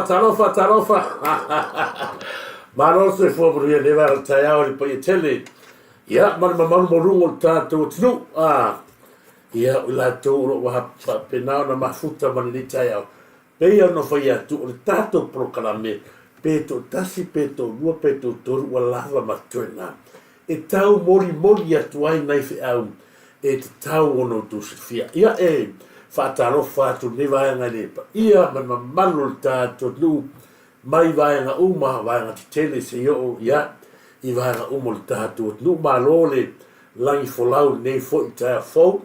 talofa. Mano se fo bru ye leva taya o pa tele. Ya man man mo rungo tato tnu. Ya la to wa pa pena na mafuta man ni taya. Pe ya no fa ya tu tato proclame. Peto tasi peto lua peto toru wa lava matuna. E tau mori ya tuai nai fe au. E te tau ono tu se fia. Ia whaatarofa tu ne vaenga lepa. Ia man malu tato lu mai vaenga uma vaenga te tele se yo ia i vaenga uma le tato lu malole langi folau nei fo i taia fo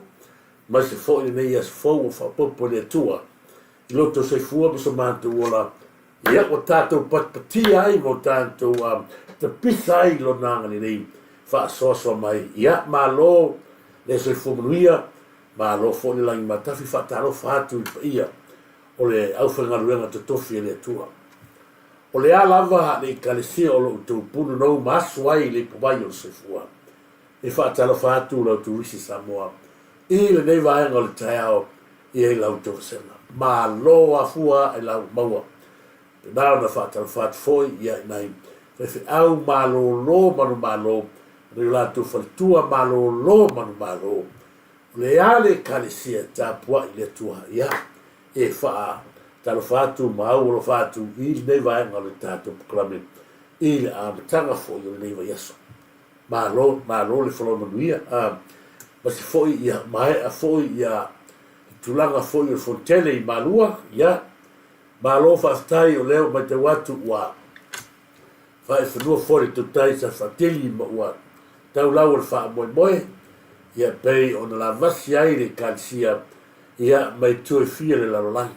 ma se fo i nei as fo o whapopo le tua i loto se fua miso mantu ola ia o tato patpatia ai mo tato te pisa ai lo nanga ni nei whaasoasoa mai ia malo le se fumunuia ma lo fo ni langi matafi fataro fatu ia o le au whanga ruenga te tofi e le tua. O le alava le kalesia o lo tu punu no maswai le pawai o se fua. E fataro fatu lo Turisi Samoa. I le nei vaenga o le taiao i e lau tō sena. Ma lo a fua e lau maua. Pe nao na fataro fatu foi ia i nai. Fefe au ma lo manu re la tu faltua ma lo manu le ale kalesia tapua i le tua ia e faa talo fatu mau lo fatu i nei vaenga le tato proclame i le amatanga fo i le nei va yaso ma lo le folo manuia ma se fo ia mai a fo ia tulanga fo i le fontele i malua ia ma lo fastai o leo mai te watu wa fa e whanua fo le tutai sa fateli ma ua tau lau le faa moe ia pei ona la vasi ai le kalsia ia mai tue fia le lalolangi.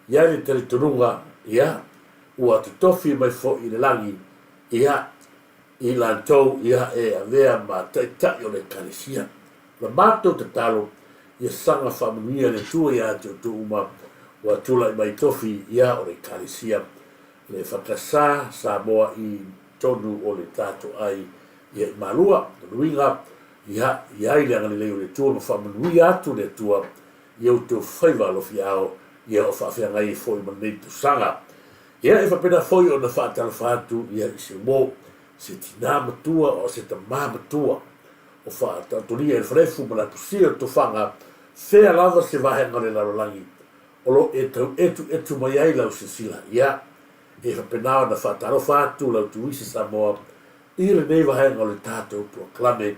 Ia le teletonunga ia ua te tofi mai fo i le langi ia i lantou ia e avea ma taitai o le kalsia. La mato te talo ia sanga whamanuia le tua ia te o uma ua tula i mai tofi ia o le kalsia. Le whakasā Samoa i tonu o le tato ai ia i malua, nuinga ia i le angani leo le tua ma whamanui atu le tua ia o te whaiva lo fiao ia o whawhia ngai fwoi manei tu sanga. Ia e whapena fwoi o na whaatala whaatu ia i se mo se tina matua o se ta maa matua o whaatatoria e wharefu ma la tusia tu whanga whea lava se wahenga le larolangi o lo etu mai ai lau se sila. Ia e whapena o na whaatala whaatu lau Turisi Samoa i le nei wahenga le tātou proclame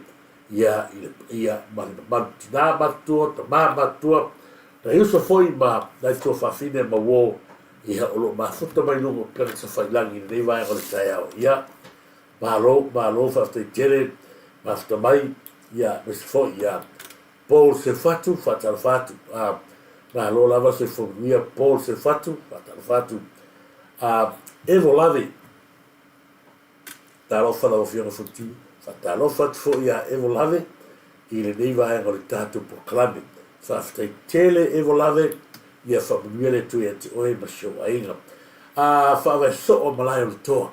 ia tina matua, ta maa matua, na iusa foi ma nai tua whawhine ma wo ia o lo mafuta mai lungo pera sa whailangi nei vai o le taiao. Ia ma lo whawhtai tere, mafuta mai, ia me se foi ia Paul se fatu, whatara fatu, ma lo lava se whaunuia Paul se fatu, whatara fatu, evo lavi, talo whala o whianga whutu, whatalo fatu fo ia evo lave, i le nei vaenga le tātou proclame. Whawhtai tele evo lave, ia whamunuia le tui e te oe ma shio ainga. Whawai so o malai o le toa.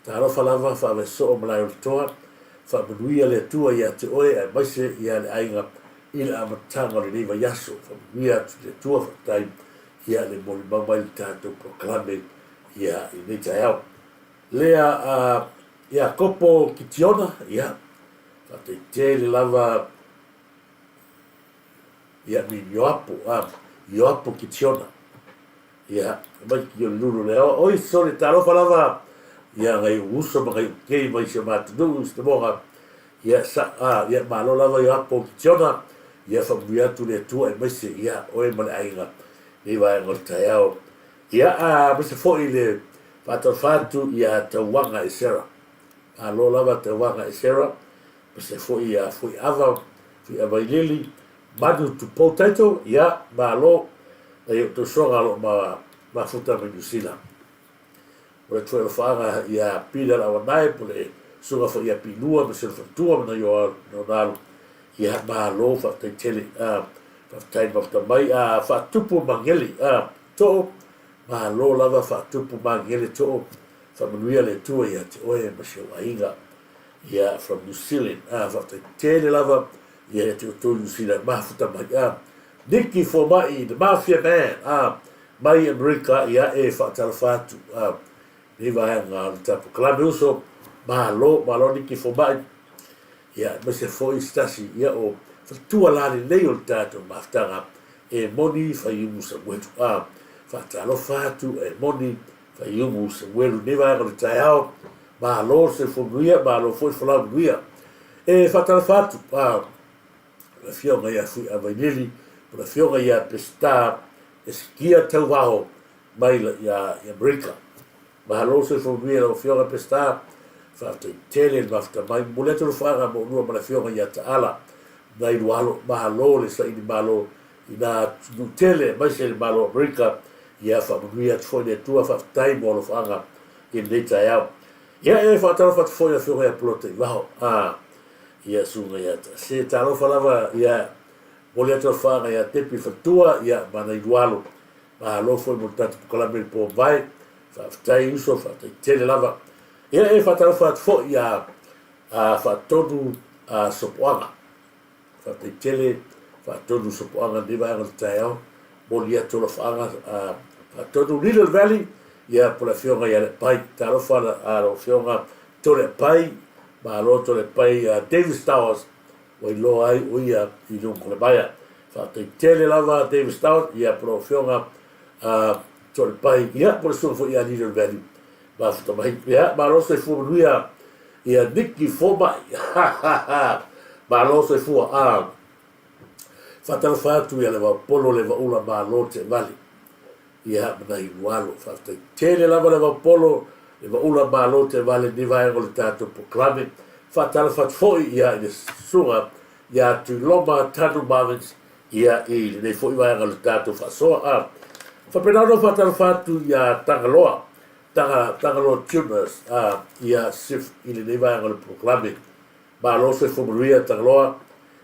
Talo whalava whawai so o malai o le toa, whamunuia le tua ia te oe ai maise ia le ainga i le amatanga le nei va yaso. Whamunuia le tua whatai ia le moli mamai le tātou proclame ia i nei taiao. Lea ia kopo ki tiona, ia, whate te le lava, ia mi ioapo ki tiona, ia, mai ki o lulu leo, oi sori tarofa lava, ia ngai uso ma ngai kei mai se matunu, ste moha, ia malo lava ioapo ki tiona, ia whamuiatu le tua e maise, ia, oe male ainga, ni vaenga o taiao, ia, mese fo i le, whatawhatu, ia tauanga e sera, alo lava te wanga e sera, se foi ava i lili, madu tu potato, ia, ma alo, e to songa alo ma futa me New Zealand. O le tue whaanga ia pila la wanai, po le sunga fo ia pinua, me se fatua, me na yo no nalo, ia ma alo, whaktai tele, whaktai mafta mai, whatupu mangeli, to, ma alo lava whatupu mangeli to, whamanuia le tua ia te oe ma se wainga ia from New Zealand whaftai tele lava ia te o tō New Zealand mafuta mai Nicky for mai the mafia man mai Amerika ia e whaatalafa atu ni vai ngā tapu kalame uso malo niki fo mai ia me se foi stasi ia o tua lani nei o tātou maftanga e moni whai umu sa mwetu whaatalofa atu e moni whai umu sa mwetu ni vai ngā tai ao malo se fonuia malo foi whalau nuia e whaatalofa atu la fionga ia fui a vainili la fionga ia pesta eskia tau waho mai ia Amerika mahalo se fonuia la fionga pesta whaata i tele mafta mai muleto lo whaanga mo nua mana fionga ia taala nai lualo mahalo le sa ini malo ina nutele mai se malo Amerika ia whaamanuia tfoine tua whaftai mo lo whaanga in leita iau ia e whaatalo whaatfoia fionga ia plote i waho ia sunga ia ta se talo falava ia moleto whaanga ia tepi fatua ia mana i lualo mahalo foi mo tatu kalame po vai whaftai uso whaftai tele lava ia e whatara whatfo ia whatonu sopoanga whatai tele whatonu sopoanga ni vai angal tai au mo lia tola whaanga whatonu Little Valley ia pola fionga ia le pai taro whana aro fionga tole pai malo tole pai Davis Towers o i lo ai o ia i nung kole baia whatai tele lava Davis Towers ia pola fionga tole pai ia pola sunga fo ia Little Valley ba futa mai ya ba lo se fu nuia ia Nicky Foma ba lo se fu fatal fatu ia le polo le ula ba lo te vali ia na i walo fata tele la le polo le ula ba lo te vali ni vai ngol tato proclame fatal fat foi ia i sua ia tu loma tatu bavens ia i le foi vai ngol tato fa so fa penado fatal fatu ia tangaloa tanga lo tuners ia sif ili nei vai ngol proclame ba lo se fomuria tangaloa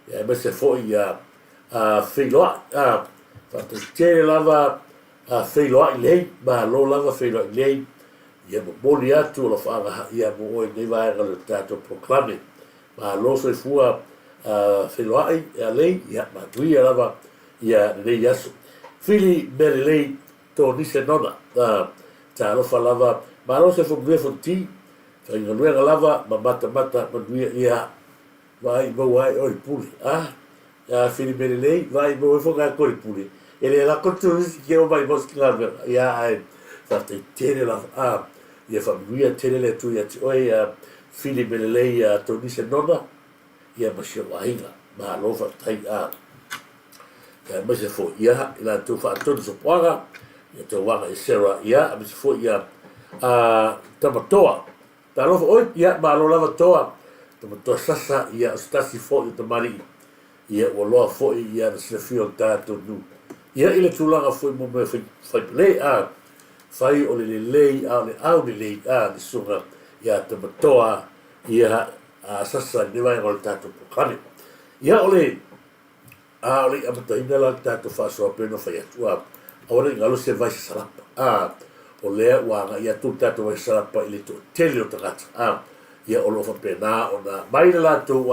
ia me se foi ia filoa fa te lava filoa ilei ba lo lava filoa ilei ia mo boli atu lo fa ia mo nei vai ngol tato proclame ba lo se fua filoa ia lei ia ma tuia lava ia nei yasu fili belei to ni se nona talo falava malo se fu bue fonti fa inga luenga lava ma mata ma duia ia vai vai oi puli ya fili belei vai mo fo ga kori puli ele la kotu ki o vai bos klave ia ai fa te tele la ia fa duia tele le tu ia oi fili belei to ni se nona ia ma se wainga ma lo fa tai ya ma se fo ia la tu fa tu so poanga ia te wanga i sera ia a se fo ia tamatoa talo oi ia ma lo lava toa tamatoa sasa ia stasi fo i te mari ia o loa fo ia se fio tato nu ia ile tulanga fo mo me fai play fai o le lei le au le lei di sunga ia tamatoa ia sasa ni vai ngol tato pokani ia ole amata ina la tato fa so peno fai atua ora ngalo se vai salapa o lea wanga ia tu tato vai salapa ile to tele o tagata ia o lo fa pena ona mai la tu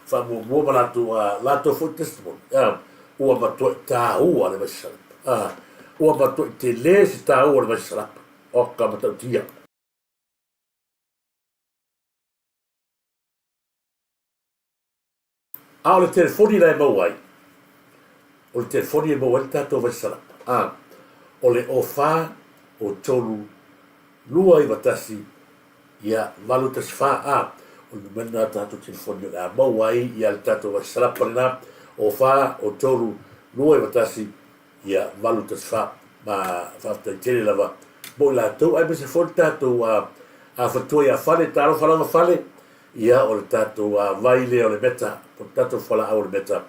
fa mo la tu la to fo testimony o ma to ta o le vai salapa o ma to tele se ta o le vai salapa o ka mata tia le telefoni la mo wai o le telefoni mo wai tato vai salapa o le ofa o tolu lua i watasi ia malu tasfa o le mena tato telefoni a mauai ia le tato wa salapa lena ofa o tolu lua i watasi ia malu tasfa ma fafta tele lava mo la to ai se fon tato a fatua ia fale talo falava fale ia o le tato vai le o le meta o tato fala o le meta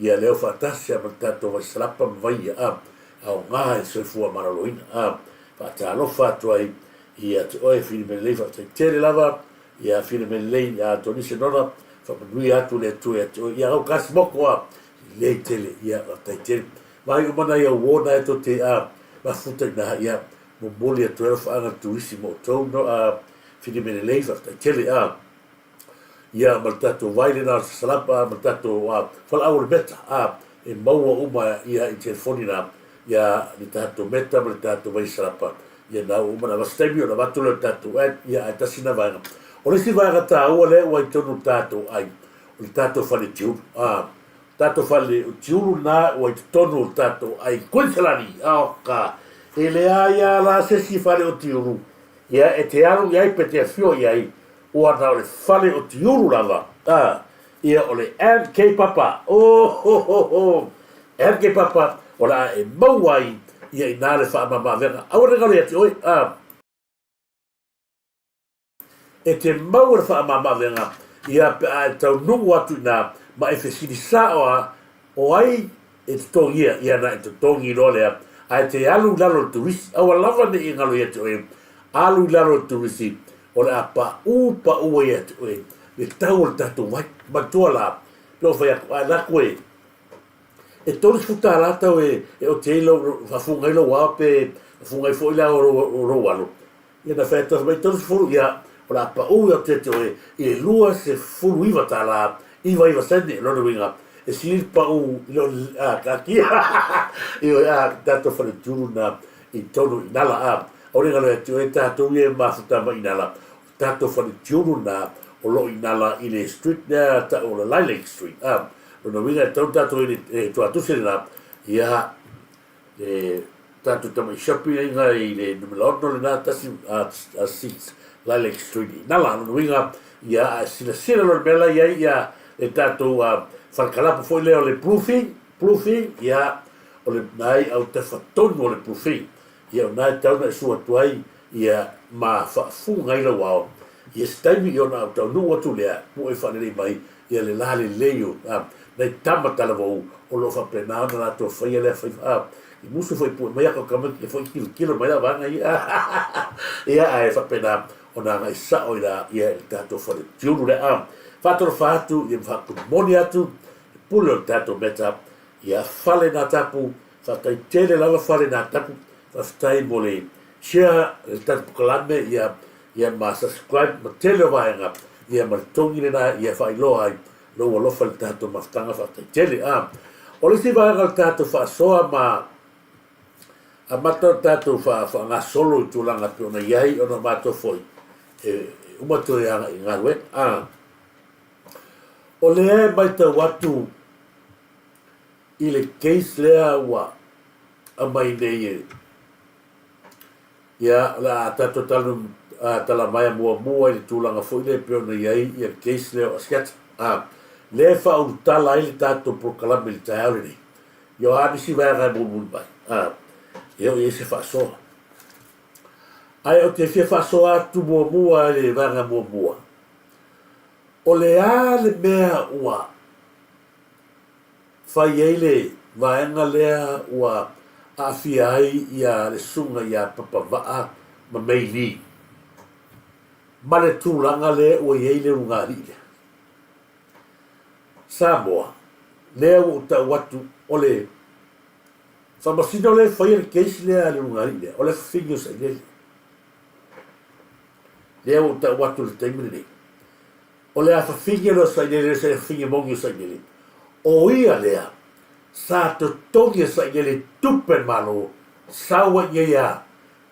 ia leo fantasia ma tato wa salapa vai au ngā e soifua maraloina fa talo fatu ai ia te oe fili me lei fa te tere lava ia fili me lei toni se nona fa manui atu le tu ia au kasi moko lei tele ia te tere mai umana ia uona e to te ma futa ina ia mo moli a 12 anga Turisi mo tono fili me lei fa te tere ia maltato vaile na salapa maltato fala au le beta e maua uma ia i telefoni na ia ni tātou meta ma le tātou vaisarapa ia na umana vastemi o na vatu le tātou ia ai tasina vaenga o le si vaenga tā ua le ua i tonu tātou ai o le tātou whale tiuru tātou whale o tiuru nā ua i tonu tātou ai koinsalani ka e le ia la sesi whale o tiuru ia e te alu iai pe te fio iai ua na o le whale o tiuru lava ia o le MK Papa MK Papa o la e mauai ia i nā le whaamamavenga au re ngale ati oi e te mau le whaamamavenga ia pe a tau nungu atu nā ma e whesini saoa o ai e te tongi ia na e te tongi rolea a te alu lalo turisi au a lava ne i ngalo ia te oi alu lalo turisi o le a pa ua ia te oi le tau le tatu mai matua la lo whai a la koe e tolu futa la tau e o te ilo whafunga ilo wape whafunga i fo ila o ro ia na whai tau mai tolu furu ia o la pa ua te te oi i lua se furu iwa ta la iwa sende lona winga e silir pa u ilo ka kia i o tato whare turu na i tonu i nala o ringa loa te oi tato ue mafuta ma i nala tato whare turu na o lo i nala i le street na o le Lilac Street lona winga tau tato i tua tusere na ia tato tama i shopping inga i le numero ono le na tasi a 6 Lilac Street i nala lona winga ia sila lona mela ia e tato whalkalapu foi leo le proofing ia o le nai au te whatonu o le proofing ia o nai tauna e sua tuai ia ma whaafunga ila wao ia staimi i ona au tau nunga tu lea mo e whanere mai ia le lale leo nei tamatala vau o lo whapena ona la to whaia lea whai i musu whai pua mai ako kamaki e whai kilo mai la vanga ia e whapena ona ngai sao ila ia i tato whare tiuru lea Fatoro fatu ia moni atu pule o tato meta ia fale na tapu fatai tele lava fale na tapu fatai mole share le tapu kalame ia ma subscribe ma tele vaenga ia ma tongi na ia fai loa lo lo fale tato maftanga fatai tele o le si vaenga tato fa soa ma a mata tato fa nga solo tu langa pona iai ona mato foi uma to ia ngarwe o le mai ta watu i le case lea wa a mai nei ia la tato talu tala mai mua i le tūlanga fo i le peo na iai i le case lea o skat le fa u tala i le tato prokalame i le taeaure nei Iohani si vai rai mulu bai eu i se fa soa ai o te fia fa soa tu mua i le vanga mua o le le mea ua fai eile vaenga lea ua awhia ai ia le sunga ia papawaa ma meili ma le tūlanga lea ua eile rungari lea Samoa lea ua ta watu o le whamasino le fai le keisi lea le rungari lea o le whingo sa lea lea ua ta watu le taimini nei o le awhawhingi lo sa inele se whingi mongi sa inele. O ia lea, sa to tongi sa inele tupen malo, sawa ngeia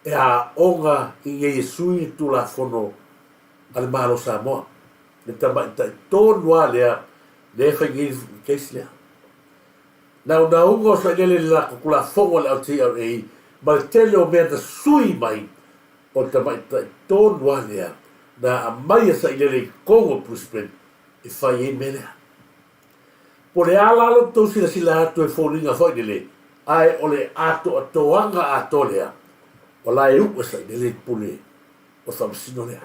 e a onga i ngeia sui tu la fono al malo Samoa. Le tama i tonua lea, le whingi keisi lea. Na unga sa inele la kukula fongo le au TRA, ma le tele o mea na sui mai, o tama i tonua lea, na a mai sa ilele kongo Brisbane e fai e menea. Po le alalo tau sila atu e fōringa fai nele, ai o le ato atoanga ato lea, o la e upa sa ilele pule o whamsino lea.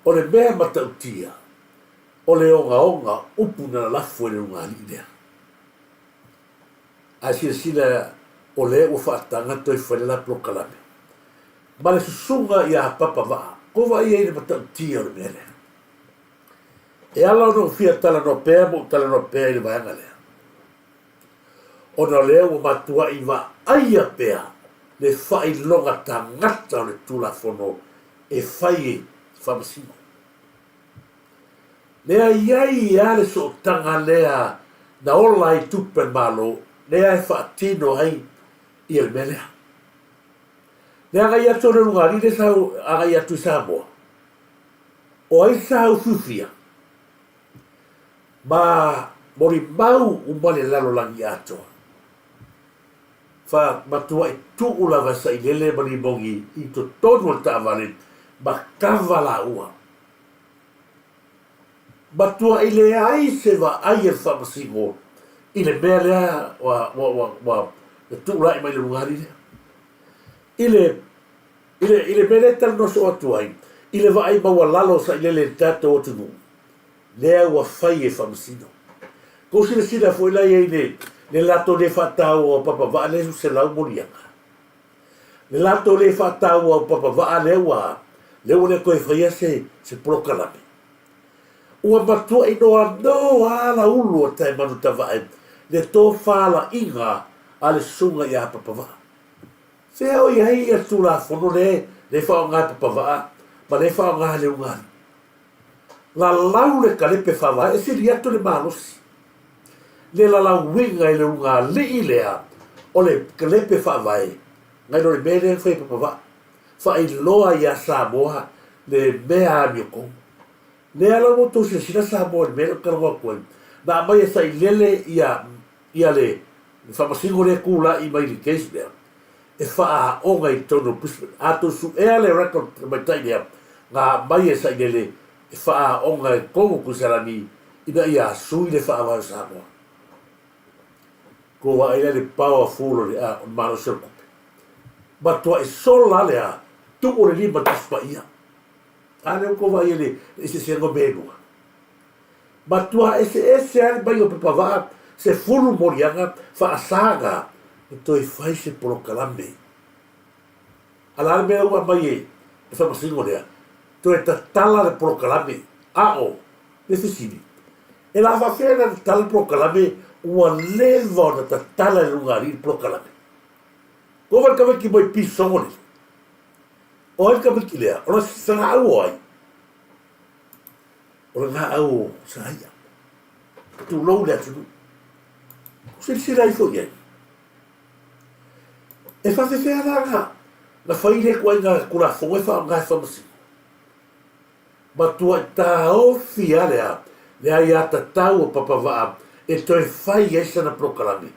O le mea matautia, o le onga upu na lafu e le runga ali lea. Ai sila o le ua whaatanga toi whalela prokalame. Ma le susunga ia papa waa, kova ia ina matautia o le mea lea. E ala no fia tala no pēa mo tala no pēa i le vaenga lea. O na lea ua matua i wa aia pēa le whai longa tangata o le tula fono e whai e whamasino. Lea iai i ale so tanga lea na ola i tupen malo, lea e whaatino ai ia le mea lea. Le agai atu le lungari le sau agai atu i Samoa. O ai sau fufia. Ma mori mau umane lalo langi atoa. Fa matua i tuu lava sa i lele mani mongi i to tonu al taavale ma kava la ua. Matua i le ai se va ai el whamasingo i le mea lea wa tuu lai mai le lungari lea. I le mea lea tal noso atu ai. I le va ai maua lalo sa i lele tato o tunu. Lea ua fai e whamasino. Ko sila foi lai ei le lato le whatau o papa waa le se lau morianga. Le lato le whatau o papa waa lewa le koe whaia se prokalame. Ua matua i noa ala ulu o tai manu tawae le tō whala inga a le sunga i a papa waa. Sea o i hei a tūla whono le whao ngā papa waa ma le whao ngā le ungari. La lau le kalepe whawa e siri atu le malosi. Le la winga i le unga li lea o le kalepe whawae. Ngai no le mene whai papawa. Whai loa i a Samoa le mea amioko. Le ala moto se sina Samoa le mene karawa koe. Na mai e sai lele i a le whamasingo le kula i mai li case lea. E wha onga i tono pusman. Ato su ea le record mai tai lea. Ngā mai e sai lele e wha onga e kongo kusarani ina i a sui le wha awa Samoa. Ko wa ina le powerful le a mano sel kope. Ma toa e sola le a tu o le lima taspa ia. Ane ko wa ele e se sengo menua. Ma toa ese ale bai o pepava se fulu morianga fa asaga e toi fai se polo kalame. Ala me ua mai e fa masingo le a. To e tatala le polo kalame. Ao, le fisini. E la fa fena tala polo kalame ua leva na tatala e lungari i prokalame. Ko wal kawaki mai pisone. O ai kawaki lea, o na sanga au ai. O na ngā au sa haia. Tu lou lea tunu. Sila i fo iai. E whawhewhea ngā na whaile kua i ngā kura fonga wha ngā whamasi. Ma tua i tā o fia lea i ata tau o papa waa e toi fai esa na prokalame.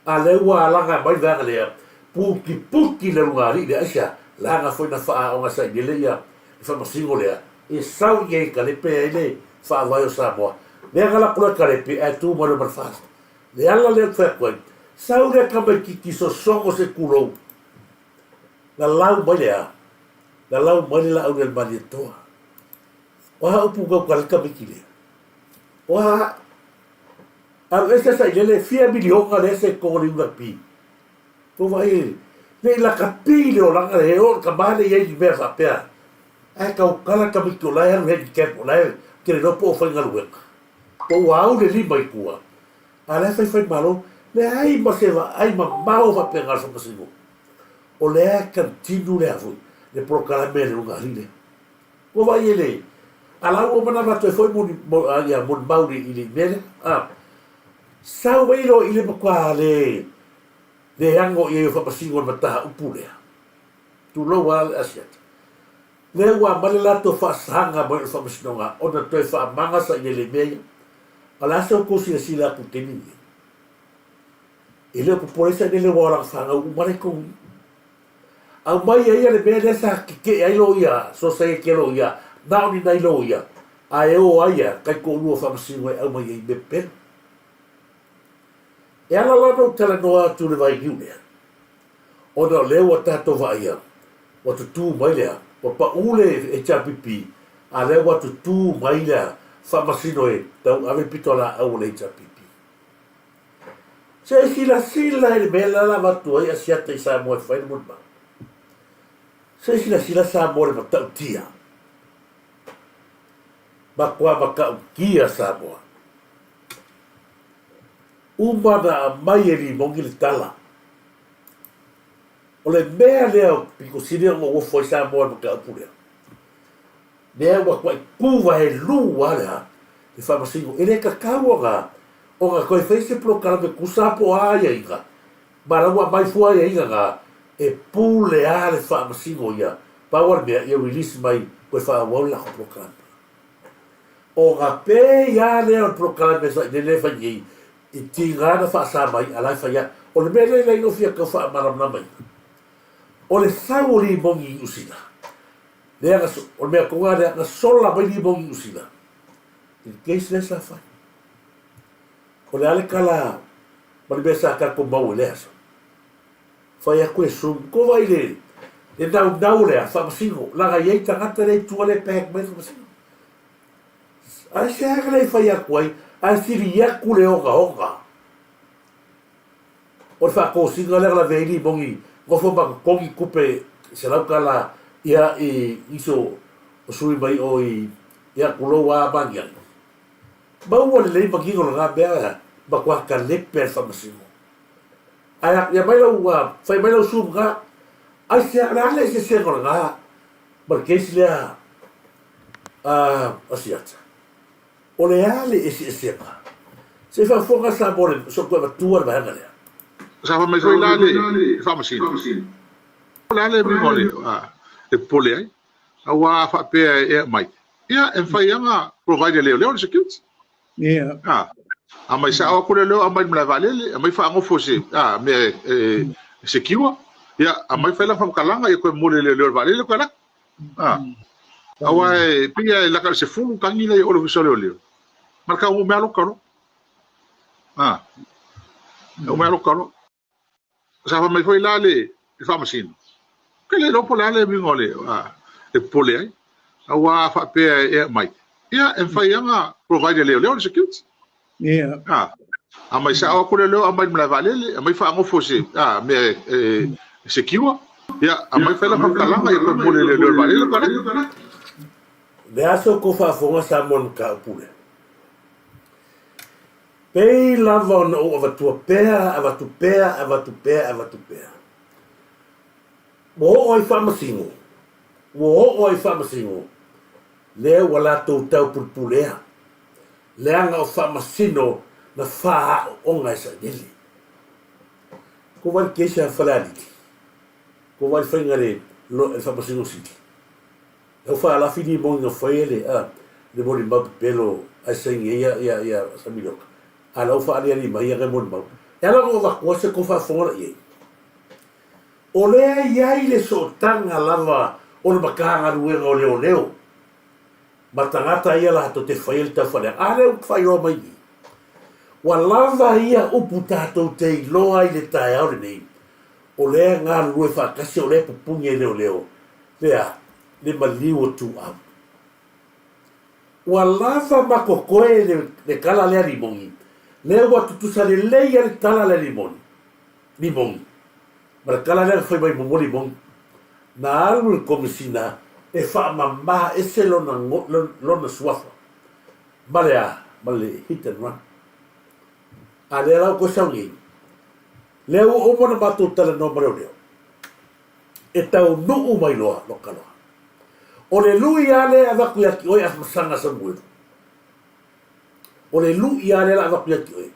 A leua alanga mai vanga lea, puki le lungari le asia, langa foi na faa o ngasa i lea, e whamasingo lea, e sau i e kalepe e le faa vai o Samoa. Lea ngala kula kalepe e tu maro marfasta. Le ala lea kwea koe, sau lea kamai ki so songo se kulou. La lau mai lea, la lau mai la au le mani e toa. Oha upu gau kalika miki lea. Oha al ese sa ile fia milionga le se ko ni una pi. Po vai le la capile o la le o kabale ye di versa pea. Ai ka kala ka mi tola er he ke pola ke no po fa ngalwe. Po wau le li mai kua. Ala fai malo le ai ma se va ai ma mau va pegar so posibo. O le continu le avu le proclamare le ungarile. Po vai le ala o mana va to foi mo ya mon bauri ili mele. Sau weiro i le makua le ango i e whapasingo na mataha upulea. Tu loa le asiata. Le ua male lato whaasanga mo i whapasinonga o na toi whaamangasa i le mea. Ala asa o kosi a sila ku tenini. I leo poporesa i le warang whanga umare kongi. Au mai ia le mea lesa ke ai lo ia, so sa e ke lo ia, nao ni nai lo ia. A e o aia, kai ko lua whapasingo e au mai i me pena. E ala lano tala noa tu le vai giu lea. O na leo a tato vai ia. Wa tu tu mai lea. Wa pa ule e chapipi. A leo wa tu tu mai lea. Whamasino e. Tau ave pitola au le chapipi. Se e sila e me la watu ai a siata i Samoa e whainu munma. Se e sila Samoa e matau tia. Makua makau kia Samoa. Umana mai e li mongi le tala. O le mea lea piko sine o ngo foi Samoa no ka upulea. Mea wa kwa kuwa he lua lea. Le whamasingo. E le kakau o ngā koe whaise prokalame kusapo aia inga. Maraua mai fua ia inga ngā e pūle a le whaamasingo ia. Pawar mea ia release mai koe whaawau lako program. O ngā pē ia lea o program e sa i le whai i tingana whaasa mai a lai whaia. O le mea lei no fia ka whaamaramna mai. O le sau li mongi usina. Lea o le mea konga lea nga sola mai li mongi usina. I keisi le sa whai. O le ale kala ma le mea sa kako mau e lea sa. Whai a koe sum, ko vai le, e nau lea, whamasingo, laga iei tangata rei tua le pēk mai whamasingo. Ai se aga lei whai a koe, ai siri iaku le oga. O le whakosinga lea la veili mongi, ngofo maka kongi kupe, se lauka la ia i iso o sui mai o i ia kulou a mangiang. Maua le lei magingo la ngā bea, makua ka lepe whamasingo. Ai ya mai lau fai mai lau sum ga ai se ale se ngol ga porque se le asiata o le ale ese pa se fa fonga sa bole so ko tua ba ngale sa fa mai foi la le fa masin la le mi mole e pole ai awa fa pe e mai ia en fai anga provide le security a mai sa o le a mai mla vale a mai fa ngo fose me secure ya a mai fa la fa kalanga e ko mole le vale le ko la awa pia la ka se fu kangi le o le so le marca o me alo caro o me alo caro sa fa mai foi la le fa masin que le lo pola le mi ngole e pole ai awa fa pe e mai ya en fai anga provide le security a mai sa o le a mai mla vale a mai fa ngo fose me secure ya a mai fa la kalanga e ko mole le vale le kana le aso ko fa fonga sa mon ka pule pei lava no ava tua pea mo oi fa masingo le wala to tau pulea le anga o fa masino na fa onga sa dele ko vai que se falali ko vai fengare lo fa masino siti eu fa la fini mo no foi ele le mo limba pelo a sengi ya samilo ala fa ali mai ya mo limba ela go va ko se ko fa fora ye ole ya ile so tanga lava o le makanga ruenga o leo matangata ia la to te fail ta fale ale u fai ro mai wa lava ia upu tatou te loa i le tae au nei o le ngā rue fa kasi o le pupunge leo lea le maliu tu au wa lava makokoe le kala le limongi le wa tutusa le leia le tala le limongi ma kala le foi mai mo limongi na alu komisina e fa mamma e se lona suafa male hit and run ale la ko sangi le o mo na batu tala no mare e tau no mai loa lo kala o le lui ale ava ku yaki oi as masanga sa buero o le lui ale ava ku yaki oi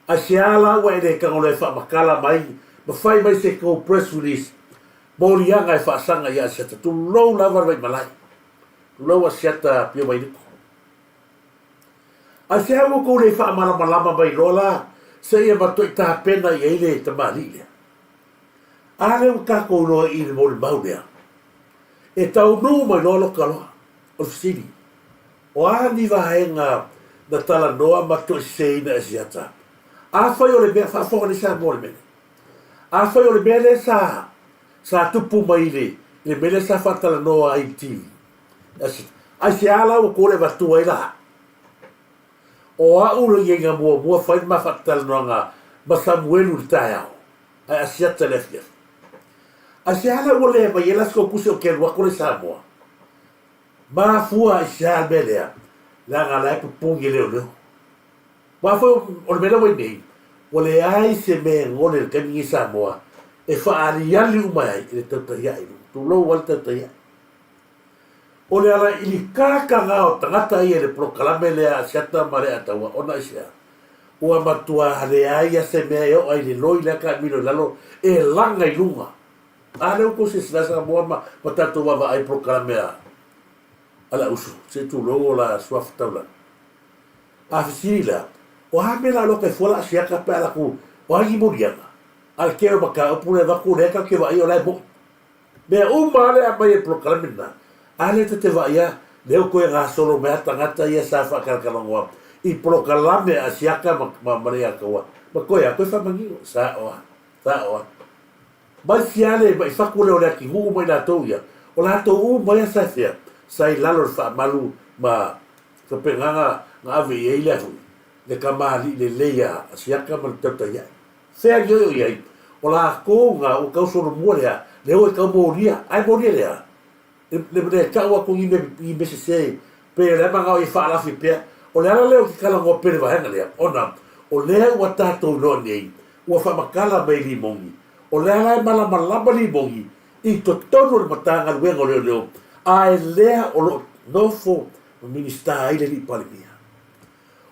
a se ala wa ele ka ole fa makala mai ma fai mai se ko press release Morianga e whaasanga ia siata. Tu lou lava vai malai. Tu lou a siata pia mai niko. A se hau kou le wha malama mai rola, se ia matoi taha pena i eile ta marile. A leo kako noa i le mori maunea. E tau nu mai lolo kaloa. O sini. O ani vahenga na tala noa matoi seina e siata. A whai o le mea whafonga ni sa mori mene. A whai o le mea le sa tupu mai le mele sa fatala noa ai TV. Ai se ala o kore watu ai la. O a uro i nga mua whai ma fatala noa ngā ma Samuelu li tae au. Ai asiata lefia. Ai se ala o le mai elas ko kuse o kerua kore Samoa. Ma fua ai se ala melea. La ngā lai pupungi leo. Ma fua o le mele wai nei. O le ai se me ngone le kamingi Samoa. E whaari ali umai i le tautahia ilu. Tu lau wale tautahia. O le ala ili kāka ngā o tangata i e le prokalame lea siata mare ataua. Ona i sea. ua matua hale ai se mea yo ai le loi le ka mino lalo e langa I lunga. Ale ko se sasa mo ma tato wa ai proclamea. Ala usu se tu lo la swaf taula. A fisila. O ha me la lo que fola sia ka pa la ku. O ai mo dianga. Al que o ka o pule va ku le ka que va yo la mo. Me o male a mai proclamena. Ale te va ya leo ko nga solo me tangata ia sa fa ka ngwa. I proclame a sia ka ma maria ka wa. Ma ko ya ko fa mangi sa o. Sa o. Mai fiale mai fakule o le ki hu mai la toia. O la to u mai sa fia. Sai lalo fa malu ma so penganga nga ave ye le hu. Le kamali le leia siaka mal tata ya. Se a yo ya. O la ko nga o ka so mo le le o ka mo ria. Ai mo ria. Le ka wa ko i me se pe le manga o fa la fi pe. O le ala le o ki kala ngo pe va hanga le. Ona o le wa tato no nei. O fa makala mai limongi. O le ala mala malaba limongi. I to tono le matanga luengo leo. A lea o lo nofo minista ai le li palimia.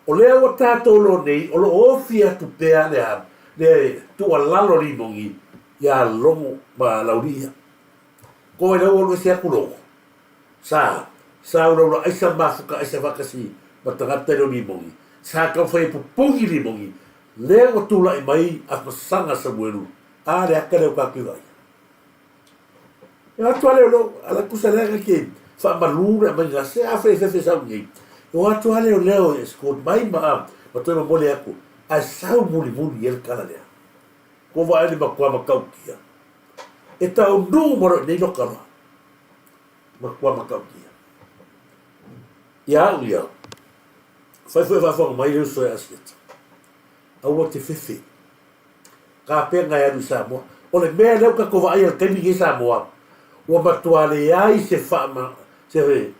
O lea o tato lo nei, o lo ofia tu pea le tu alalo limongi ya longo ma lauria. Ko e lo se akulo. Sa lo aisa mafuka aisa vakasi matangata lo limongi. Sa ka foi pupungi limongi. Lea o tula I mai a sanga samuelu. A le akale o kakiwai. Eu atuale lo ala kusalega ke fa malura ma ngase a fe sa ngi. Eu atuale o leo esco mai ma to no mole aku. A sau muli el kala le. Ko va ele ma kwa ma kaukia. E ta o número nei no kala. Ma kwa ma kaukia. Ya. Fa mai eu so asit. A o te fefe. Ka penga ya du Samoa. O le mea leo ka ko va ai te mi Samoa. O matuale ai se fama se ve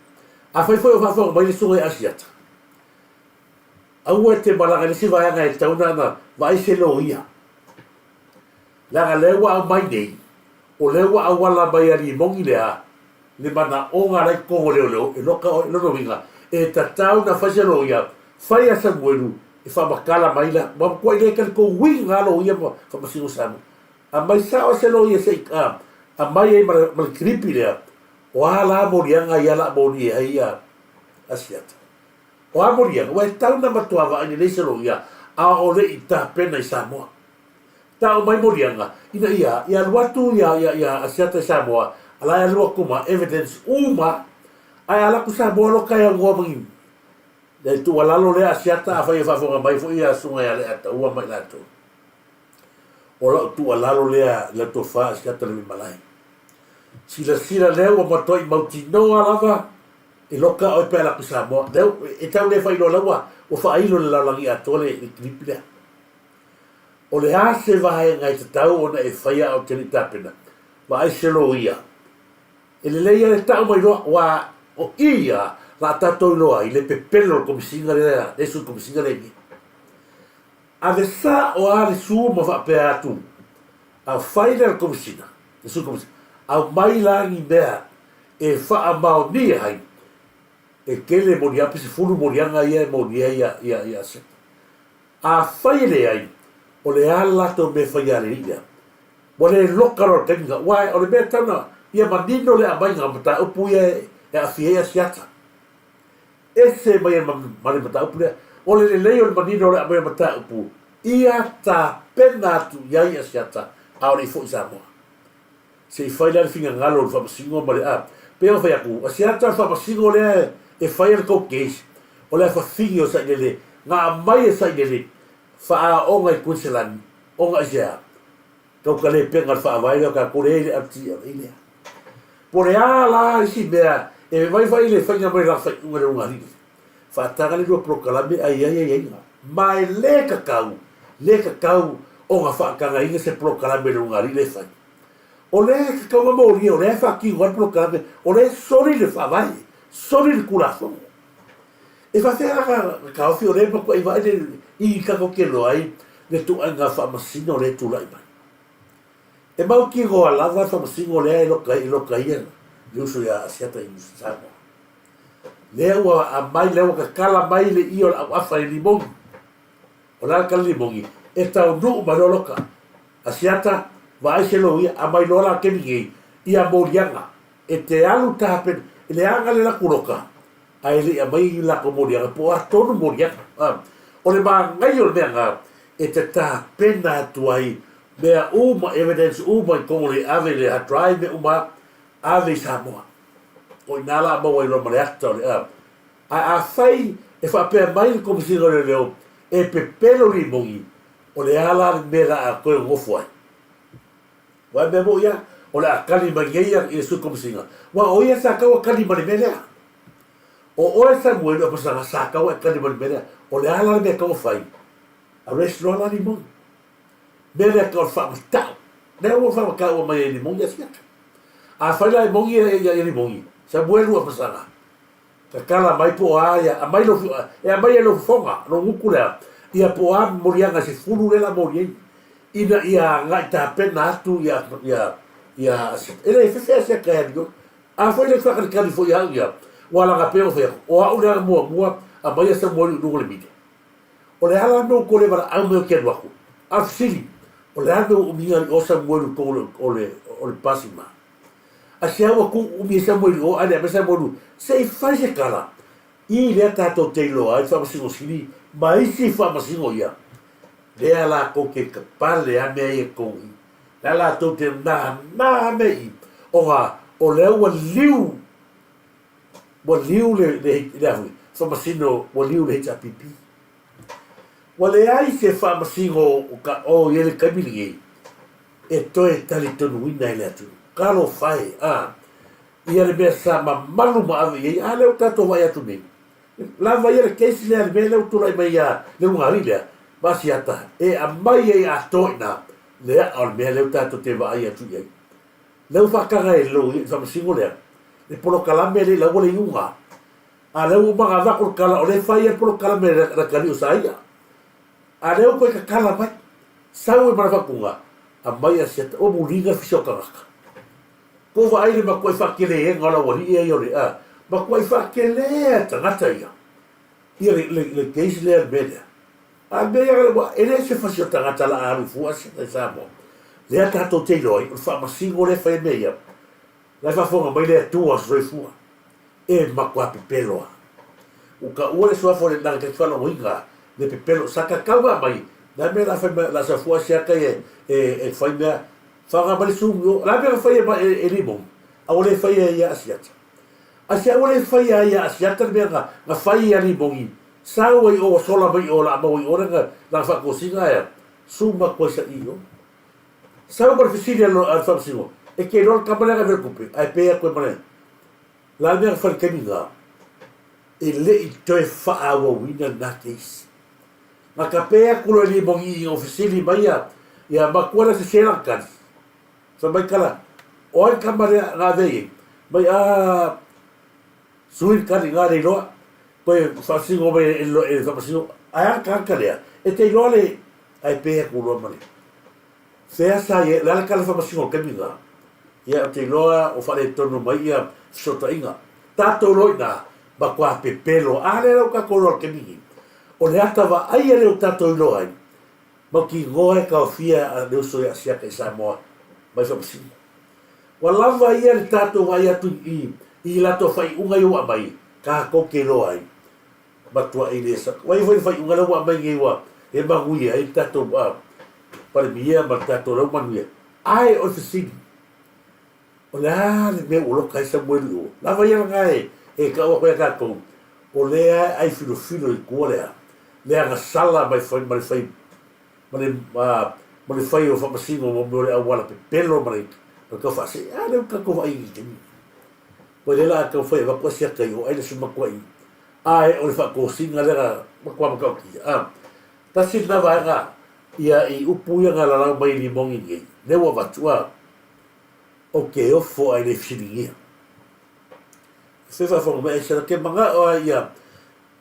a foi o fa mai so e asiata a o te malanga le se vai nga e tauna na vai se loia la lewa mai nei o lewa a wala mai ali mongi le mana o nga rai ko leo e loka o no vinga e tatau na fa se loia fai a sa buenu e fa makala mai la ma ko ile ka ko winga lo ia fa masiu sama a mai sa o se loia se ka a mai e mal kripi lea o ala morianga ia la mori ai a asiata o a morianga o e tau na matuava ani leise lo ia a o le ita pena I Samoa tau mai morianga ina ia luatu ia asiata I Samoa ala ia lua kuma evidence uma ai ala ku Samoa lo kai ngua mangi le tu ala lo le asiata a fai fa mai fo ia sunga ia le ata ua mai lato o lo tu ala lo le to fa asiata le malai sila leo o matoi mautinoa lava e loka o pe la Samoa leo e tau le fai lo lawa o fai lo la langi atole I klipia o le ase vai ngai te tau ona e fai o te tapena vai se lo ia e le leia le tau mai lo wa o ia la tato lo ai le pepelo come singa le su come singa le ave sa o ale su mo fa pe atu a fai le come singa le su come a mai langi mea e wha mau ni hai e kele moni api se fulu morianga ia moni ia se a whai le ai o le alato me whai ale ia mo le lokaro tenga wai o le mea tana ia manino le amai ngā mata upu ia e a fiea siata e se mai e mani mata upu lea o le leo le manino le amai mata upu ia ta pena atu iai a siata a o le fo I Samoa se fai la finga ngalo fa masingo male a pero fai aku asiata fa masingo le e fai el case o le fa fingio sa le nga mai sa le fa o ngai kunselan o ngai ja to kale penga fa vai ka kore ati ile por ala si bea e vai le fai mai la fa un ngari fa tagale do proclame ai mai le kakau o nga fa ka ngai se proclame un ngari le fai o le ka ka mori o le fa ki war proclame o le sori le fa vai sori le corazon e fa fera ka o fiore pa ko I vai I ka ko ke lo ai le tu anga fa masino le tu lai mai e mau ki go ala va fa masino le lo kai le uso ya siata I Samoa le wa a mai le ka kala mai le I o a fa limon o la kalimongi e tau nu maloloka asiata vai se lo ia a mai lola ke ni ia morianga e te alu tapen le anga le la kuroka ai le mai la ko morianga po atonu morianga o le ba ngai o le nga e te ta pena tuai mea uma evidence uma ko le ave le drive uma ave Samoa o inala mo i lo mare ato le a fai e fa pe mai ko si le leo e pe pelo li mongi o le ala mera a ko ngofo ai wa me mo ia o le akali mangeia e su ko singa wa o ia sa ka o kali mare mele o sa mo le pa sa ka o kali mare mele o le ala me ka o fai a restro ala li mongi mele ka o fa ta ne o fa ka o mai li mongi sia a fai la mongi e li mongi sa buelu a pasanga ka kala mai po aia a mai lo e a mai lo fonga no ngukula ia po a morianga se fulu le la mori ina ia ngai ta pena tu ia ele fe se ka dio a foi le fa ka fo ia wala ga pe o fe o a una mo a mai sa mo lu le mite o le ala no ko le bara a mo ke wa a fili o le ando o minga o sa mo lu ko o le pasima a se awa ku umi sa mo o ale a sa mo lu se fa se kala i le tato te lo ai fa masingo sili mai si fa masingo ia le ala ko ke pale a me e ko la la to te na me i o le wa liu le fa masino wa liu le ta pipi wa le ai se fa masingo o ye le kabili e to e tali tonu ina ile atu kalo fai ia le besa ma malu ma ave ia le tato vai atu nei la vai le keisi le be le tu lai mai ia le unga rile basi ata e a mai e a toina le al me le tato te vai atu ia le fa kanga e lo fa singo le polo kalame le la wole unga a le u ma va ko kala o le fai e polo kalame la kali usaia a le ko ka kala vai sau e para fa kunga a mai a set o mulinga fisoka ko vai le ma ko fa kele e ngala wori e yo le ma ko fa kele tangata ia ia le case le bele a be ia le ele se fa si tangata la aru fu as sa mo le ata to te loi fa ma singo le fa me ia la fa fonga mai le tu as roi fu e ma ko pelo o ka o le so fa le na ke fa no winga le pelo saka kawa mai da me la fa la sa fu sia ka e fa me fa ga sumo la be fa e limon a ole fa ia asiat asia ole fa ia asiat be ga fa ia limon sa o sola mai o la mo o la fa cosina e suma cosa io sa por fisilia no al fa simo e che non camera ver coupe ai pe ko mane la mer fa caminga e le to fa a wina na case ma capea con le limon officili mai ia ma quella se c'era kan sa mai kala o ai kamare na vei mai sui kali ngare lo poi fa singo be e fa singo ai kale e te lo le ai pe ku lo male se sa ye la kala fa singo kemiga ia te lo o fa le tono mai ia sota inga tato lo na ba kwa pe pelo ale lo ka kolor kemigi o le atava ai le tato lo ai ma ki goe ka fia a Deus so ia sia ke Samoa mai fa pasi wala va ia le tato vai atu i la to fai unga yo mai ka ko ke lo ai ba tua i le sa vai fai unga lo mai nge wa e ma hui ai tato ba para mia ma tato lo manu ai o se o la le me o lo kai sa mo lo la vai ngai e ka o ka ko o le ai filo i kuole le nga sala mai fai ma le fai o fa masingo mo le awala pe pelo mai ka fa se le ka ko vai ki po le la ka fai va ko sia ka yo ai le suma ko ai o le fa ko singa le ma ko ki ta si na va ga ia i upu ia ngala la mai limon ngi le wa va tua o ke o fo ai le fili se fa fo mai se ke manga o ia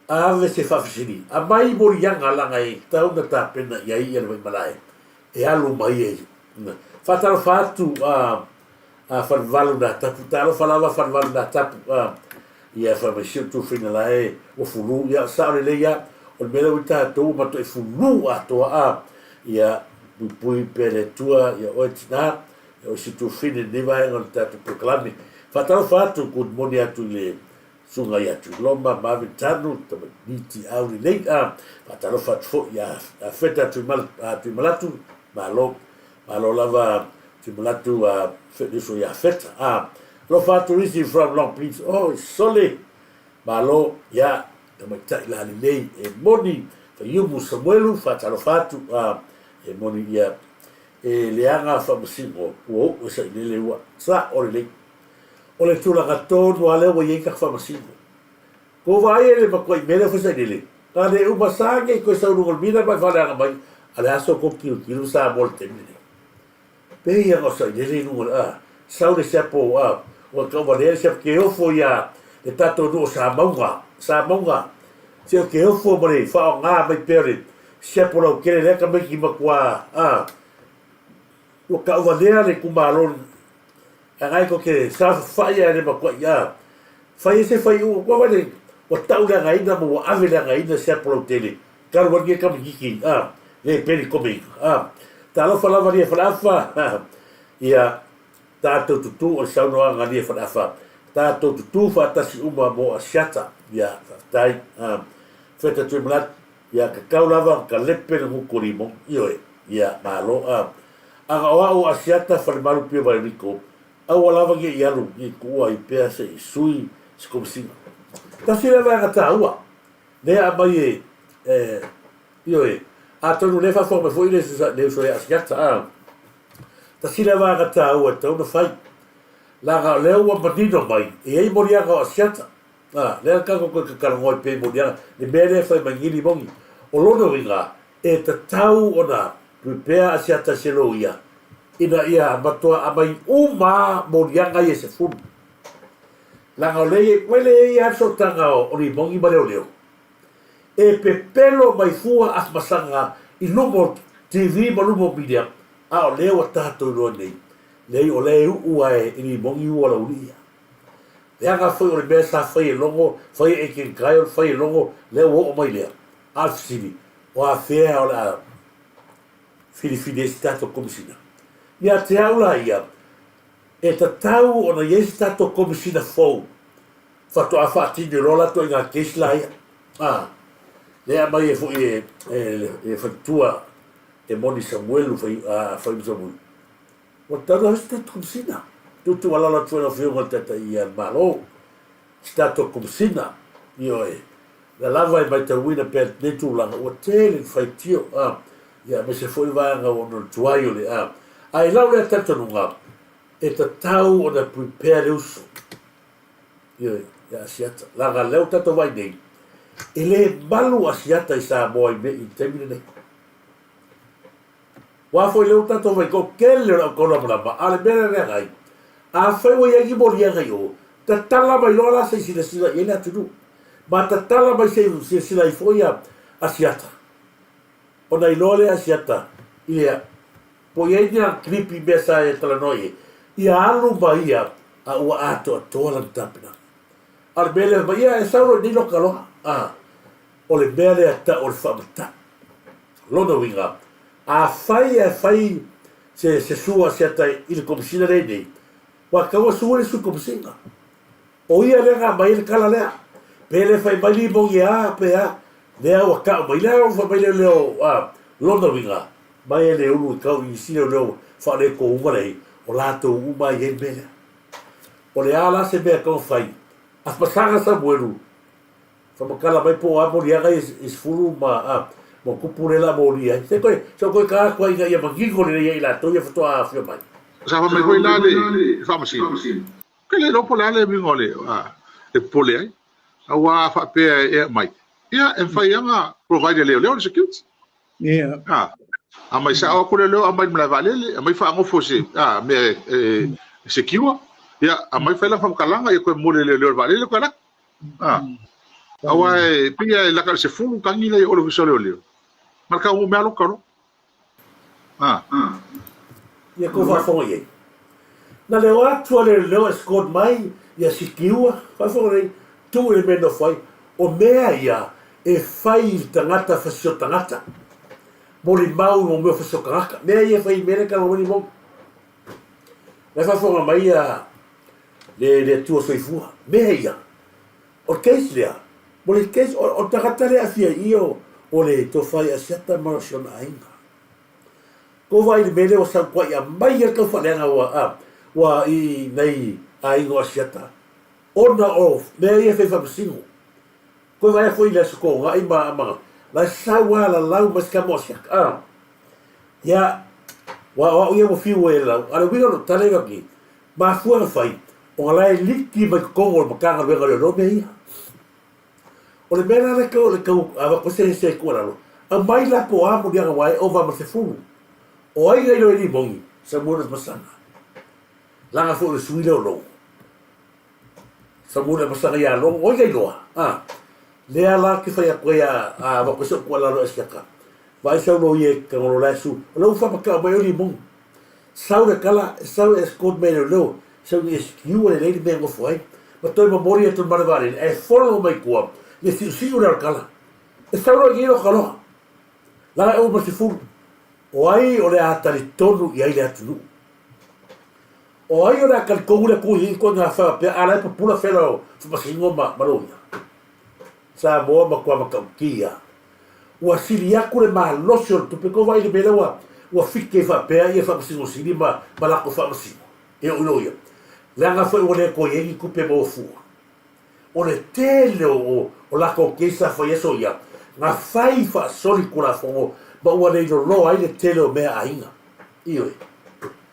ave se fa fili a mai mori yanga la ngai ta una ta pena ia ia le malai e alu mai e fatal fatu a farvalu da tapu talo falava farvalu da tapu ia fa me tu fina la e o fulu ia sa le ia o le mele wita tau mato e fulu atoa a ia pui pele tua ia o tina o si tu fine ni vai ngon tatu proklami fatalo fatu good morning atu le sunga ia tu lomba mavitanu tama niti au ni lei a fatalo fatu fo ia a feta tu malatu malo lava tu malatu a feta so ia feta a lo fatu risi from long please oh sole malo ia tama tai la lei e moni fa yumu samuelu fatalo fatu a e moni ia e leanga fa msingo o sa ile wa sa o le tula ka tonu ale o ye ka fa msingo ko vai ele ba ko mele fa sa ile ka le u basange ko sa ru mina ba fa la mai ale aso ko ki sa volte mine pe ia ko sa ile nu a sa le sapo a o ka va le sa ke o fo ya e tato do sa monga se ke o fo mare fa nga mai pere sapo lo ke le ka me ki ma kwa a o ka uvalea le kumalon a ngai ko ke sa faia le makua ia fai se fai o ko vale o tau le ngai na mo ave le ngai na se pro tele ka ro ke kam giki a le peli komi a ta lo fala varia fala fa ia ta to tu o sa no nga le fala fa ta to tu fa ta si uma mo a shata ia tai feta tu mlat ia ka kaulava ka lepe no kurimo io ia malo aga o asiata farmalu pia vai rico au lava ge yalu ni kua I pea se sui skomsina ta sila va gata ua ne abai io a tonu le fa forma foi le so asiata ta sila va gata ua ta una fai la ga le ua bandino mai e ai moria ga asiata le ka ko ka ngoi pe moria le mele fa mangili bongi o lono ringa e ta tau ona prepare asiata selo ia ina ia matua amai uma morianga ia se fun langa le wele ia so tanga o ri mongi bare o leo e pepelo mai fua as masanga I lumo TV ma lumo media a o leo tato ro nei lei o leu ua e ri mongi ua la ulia le anga foi o le besa foi longo foi e kin kai foi longo le o mai le afsili o a fea o la fili stato commissioner ia te aula ia e ta tau ona yes tato komisina fou fato a fatini rola to inga kesla ia le mai e foi e fatua e moni Samuelu foi foi Samuelu o tato tato komisina tu ala la tuela fio ma tata ia malo stato komisina io la lava e mai te wina per netu la o tele fai tio ia me se foi vanga o no tuaio le ai lau le tata nunga e ta tau o na prepare uso ia asiata laga leu tato vai nei e le malu asiata I Samoa me I temine nei wa foi leu tato vai ko kele o kola mama ale bere le ngai a foi o ia ki moria ngai o ta tala mai lola se sila ele atu ma ta tala mai se sila I foi asiata o na ilole asiata ia po ia ina klipi besa e talanoi ia alu baia a ua ato a tola tapina al bele baia e sauro ni lokalo o le bele ata o le famata lono winga a fai se sua se ata il komisina rei wa kawa suure su komisina o ia lenga mai le kala lea pele fai mai li mo ia pe lea wa ka mai lea fa mai leo lono winga mai le ulu kau I sino no fa le ko umare o lato uma ye bele o le ala se be ko fai as pasanga sa buelu fa makala mai po a moria ga is fulu ma mo kupurela moria se ko ka ko ia mangi ko le ia la to ia foto a fio mai sa fa mai ko ila le fa masi ke le lo pola le bingole e pole ai awa fa pe e mai ia en fa ia provide le security a mai sa o ko le a mai mla vale a mai fa ngo fose me secure ia a mai fa la fam kalanga e ko mo le vale le ko la awa pia la ka se fu kangi le o lo so le marka o me alo karo ia ko fa fo ye na le wa tu le squad mai ia secure fa fo le tu e me no fai o mea ia e fai i tangata fasio tangata mo li mau mo me fasio kangaka mea ia fai mele ka mo ni mo la fa fonga mai a le tua soifua mea ia o case lea mo le case o tangata le afia io o le to fai a seta marashona ainga ko vai le mele o sa kwa ia mai ia ka fa lenga wa i nei ainga o seta ona off mea ia fai fa singo ko vai foi le sko nga i ma la sawa la lau mas ka mosia ya wa ia mo fiu e la ala wi no tale ki ma fu na fai o la liki ma ko ma ka ga le no me ia o le mena le ko ava ko se ko la a mai la po amo dia wa o va ma se fu o ai ga lo ni bongi sa mo na masana la nga fu le suilo lo sa mo na masana ya lo o ga lo le ala ki fai a koe a wakoso kua lalo eskiaka. Vai sau no ie ka ngolo lai su. Lau whapaka mai o li mong. Sau le kala, sau e skot mei leo. Sau ni eskiu le leili mea ngofu ai. Ma toi ma mori e tun maravare. E whono mai kua. Ni siu le kala. E sau no i ilo kaloha. Langa e o masi furu. O ai o le atari tonu i ai le atunu. O ai o le akali kongu le kui i kua ngā whapea. Ala e papula whela o whapasingo maroina. Samoa ma kwa makaukia. Ua siri aku le mahalosi o tupe ko vai le mele ua fike whapea ia whapasingo siri ma lako whapasingo. E o ino ia. Langa whai o le ko iengi kupe mo fua. O le tele o lako keisa whai eso ia. Ngā whai whaasori kura whongo ma ua le ino lo ai le tele o mea ainga. Iyo e.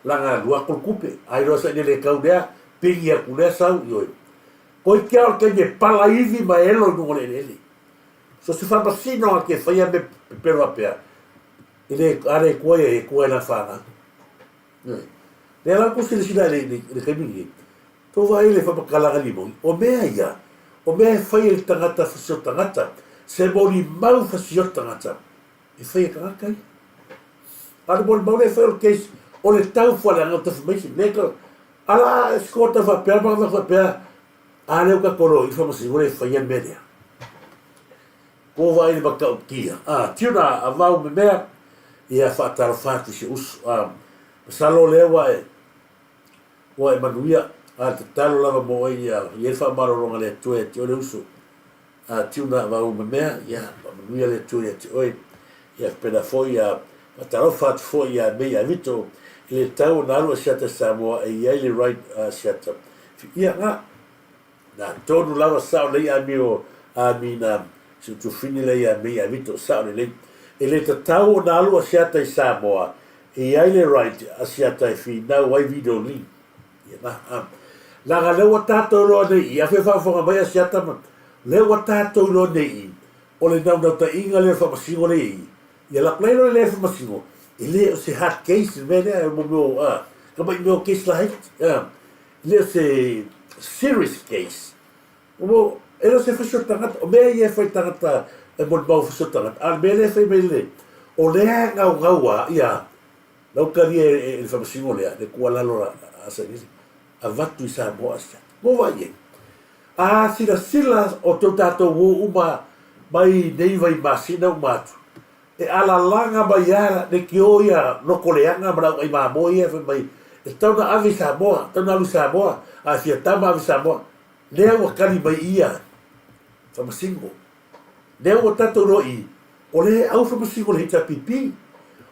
Langa lua kol kupe. Ai roa sa le kau dea pingi a kulea sau. Iyo e. Koi kia o ke me pala iwi ma elo nungo le lele. So se whapasino a ke whaia me pero apea. Ile are koe e koe na whana. Le ala ko sila sila le kaimini. Tō vai le whapakalanga limoi. O mea ia. O mea whaia le tangata whasio tangata. Se mori mau whasio tangata. E whaia kangaka ia. Ano mori mau le whaia o case. O le tau whalanga o tawhamation. Neka. Ala skota whapea mga whapea. Ale o ka koro i whamasi ore whaia merea. Ko vai ni baka o kia. Tiuna a vau me mea. Ia whaatara whati se usu. Salo lewa e. Wa e manuia. Te talo lava mo e ia. Ia whaamaroronga le tue te ore usu. Tiuna a vau me mea. Ia manuia le tue te oe. Ia pena foi a. Whaatara whati foi a mea vito. I le tau na alua siata Samoa. E ia le right siata. Ia ngā. Na tonu lava sao lei a mio a mina si tu fini lei a mia vito sao lei e le tatau na alu a siata i Samoa e ai le right a siata i fi na wai video li na ga lewa tatou lo nei i a fe whafonga mai a siata ma lewa tatou lo nei o le nau ta inga le whamasingo lei i a la pleino le whamasingo i le o se hard case mene e mo mo ka mai meo case la hait le se serious case. O ero se fasio tangata, o mea ia fai tangata e mo mau fasio tangata. Al mea le fai mele, o lea ngau ia, lau kari e whamasingo lea, le kua lalo a sanisi, a vatu i Samoa asa. Mo vai e. A sila o tau tātou o uma mai neiva i masina o matu. E ala langa mai ara, ne ki o ia loko leanga, marau ai mamo ia, mai, e tau na avi Samoa, tau na avi Samoa, a fia tama avi Samoa, lea ua kari mai ia, whamasingo. Lea ua tatou roi, o le au whamasingo le hita pipi,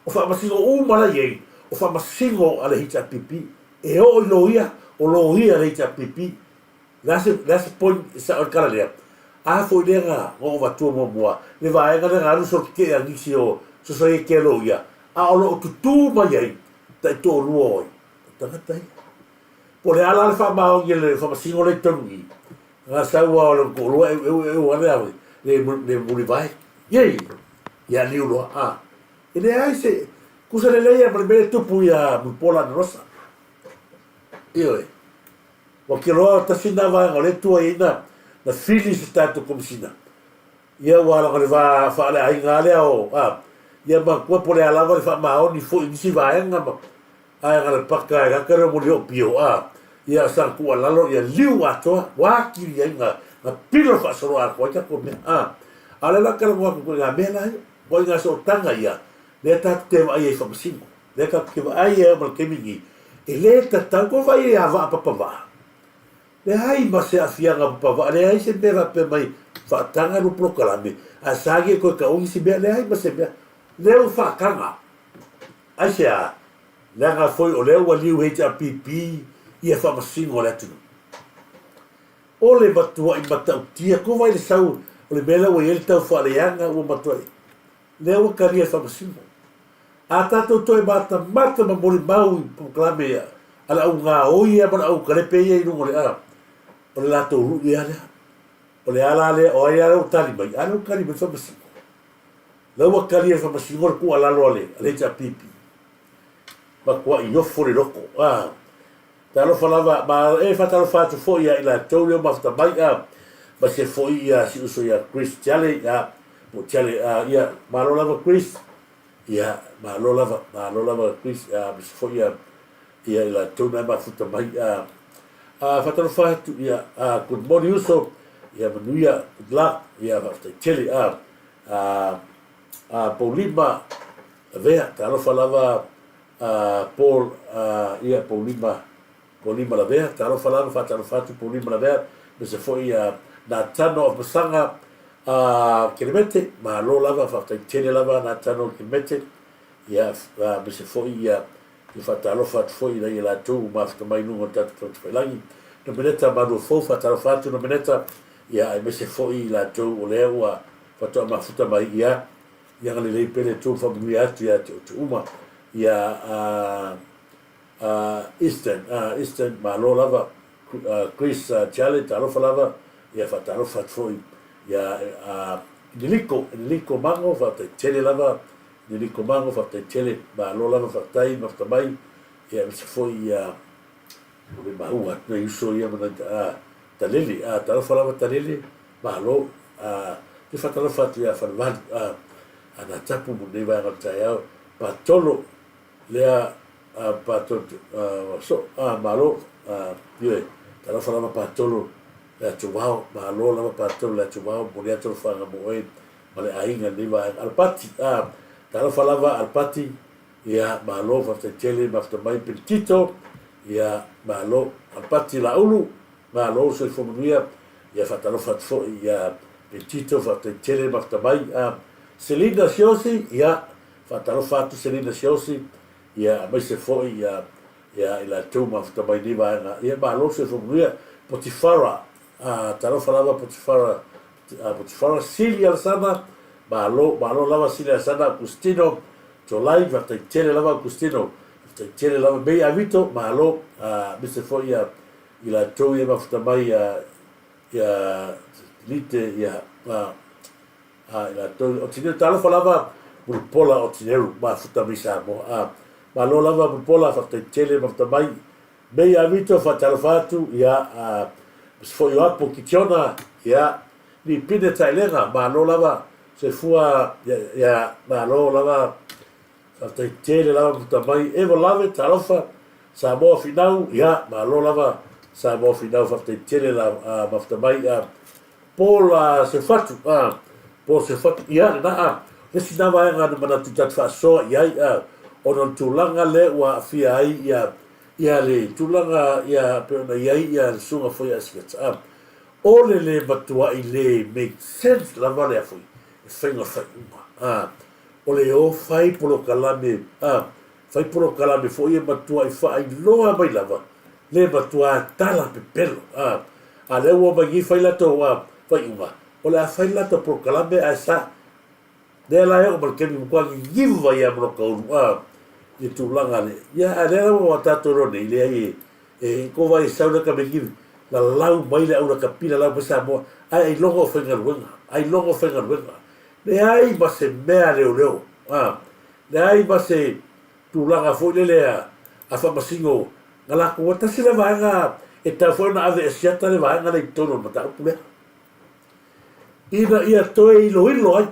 o whamasingo o mara iei, o whamasingo a le hita pipi, e o lo ia le hita pipi, that's the point, sa o kala lea, a foi lea o watua mua, le vaenga le ngāru so ke a nisi o, so e ke lo ia, a o lo tutu mai iei, tai tō rua oi, tangatai. Po le ala le whamao nge le whamasingo le tongi. Ngā saua o le kōrua e wane awe. Le muri vai. Iei. Ia liu loa. E le ai se. Kusa le leia ma le mele tupu ia mupola na rosa. Iyo e. Wa ke loa tasina vai ngā le tua ina. Na fili se tātou komisina. Ia wala ngā le whaale ai ngā lea o. Ia ma kua po le alawa le whamao ni fo inisi vaenga ma. Ai ngā le paka e kakare mo le o pio. Ia sang kua lalo ia liu atoa. Wakiri ai ngā pilo whaasoro a koe kako mea. ala la kala mo ko nga mela ko nga so tanga ia le ta te vai e fa singo le ka ke vai e mal ke mingi e le ta ta ko vai e ava pa va le hai ma se afia nga pa va le hai se beva pe mai fa tanga no proclame a sage ko ka o si be le hai ma se be le o fa kanga ai se a le nga foi o le o liu HRPP ia fa singo le tu o le batua i matau tia ko vai le sau o le mela o ele tau fa le anga o matua le o karia fa singo a tato toi mata ma mori mau i proclame ala o nga o ia ma o karepe ia i no le ara o le lato ru ia le o le ala le o ia o tali mai ala o kari me fa singo le o karia fa singo ko ala lo le HRPP ma kwa i ofo le loko talo falava ma e fatalo fatu fo ia ila tolio mafta mai ma se fo ia si uso ia Chris Chale mo Chale ia ma lo lava Chris ia ma lo lava Chris ma se fo ia ila tona ma futa mai fatalo fatu ia good morning uso ia manuia good luck ia mafta Chale Paulima vea talo falava Paul ia Paulima la vea talo falava fatalo fatu Paulima la vea me se foi na tano of masanga kilimete ma lo lava fata tele lava na tano kilimete ia me se foi i fatalo fatu foi la ia tu ma fata mai no tatu tatu langi no meneta ma do fo fatalo fatu no meneta ia me se foi la tu o lewa fata ma futa mai ia le pele tu fa mi atu ia tu uma ia Eastern ma lo lava Chris Chale talo falava ia fatalo fatfoi ia niliko mango fata tele lava niliko mango fata tele ma lo lava fatai maftamai ia se foi ia le maua na iso ia mana talili talo falava talili ma lo te fatalo fatu ia falvan ana tapu mo ne vai ngata patolo lea patot malo ye tala fala patolo la chuao malo la patolo la chuao moria tolo fanga moe male ainga liva alpati tala fala alpati ya malo fata tele mafta mai petito ya malo alpati la ulu malo se fomuia ya fatalo fatfo ya petito fata tele mafta mai Selina Siosi ya fatalo fatu Selina Siosi ia mai se foi ia ila tu mafta mai ni va ia ba lo se foi Potifara talo falava Potifara Silia sana ba lo lava Silia sana Agustino Jolai va te tele lava Agustino te tele lava bei avito ma lo mi se foi ila tu ia mafta mai ia lite ia ila tu o tine talo falava pola o tine ma futa mi sa mo ma lo lava pola fata tele mafta mai bei avito fatalo fatu ia se foi apo kitiona ia ni pine tailenga ma lo lava se fua ia ma lo lava fata tele lava mafta mai evo lave talofa Samoa finau ia ma lo lava Samoa finau fata tele la mafta mai pola se fatu po se fatu ia na esi na vai ngana mana tutat fa so ia ono tulanga le wa fia ia le tulanga ia pena ia sunga foi asket ole le batua i le make sense la vale foi fenga fa ole o fai polo kalame fai polo kalame foi e batua i fa i loa mai lava le batua tala pe pelo a le o bagi fai la to fai uma ole a fai la to polo kalame a sa de la e o ke mi kwa giva ia bro ka i tulanga le ia ale o tato nei le ko vai sauna ka me giva la lau mai le aura kapila lau pesa mo ai longo fenga ruenga le ai ba se mea leo le ai ba se tulanga foi le a fa masingo ngala ko ta sila vanga e ta foi na ave siata le vanga le tono mata pule ina ia toi lo ai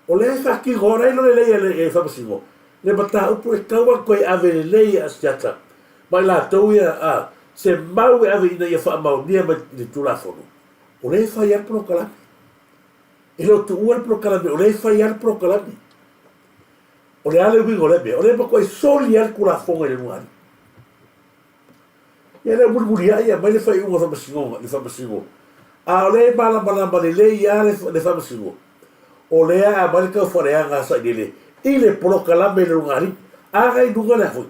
o le fa ki gora ilo le fa masingo le mata upu e kawa ko ave le siata mai la to ia se mau ave ina ia fa mau nia ma le tulafono o le fa ia pro kala lo tu ua prokalami o le fai al prokalami o le ale wingo le be o le ko soli al kula fonga le nuari ya le burburia ya mai le fai unga fa masingo le fa masingo a le bala le ya le fa masingo o le a mai ka fore anga sa ile ile prokalami le nuari a ga dunga le fo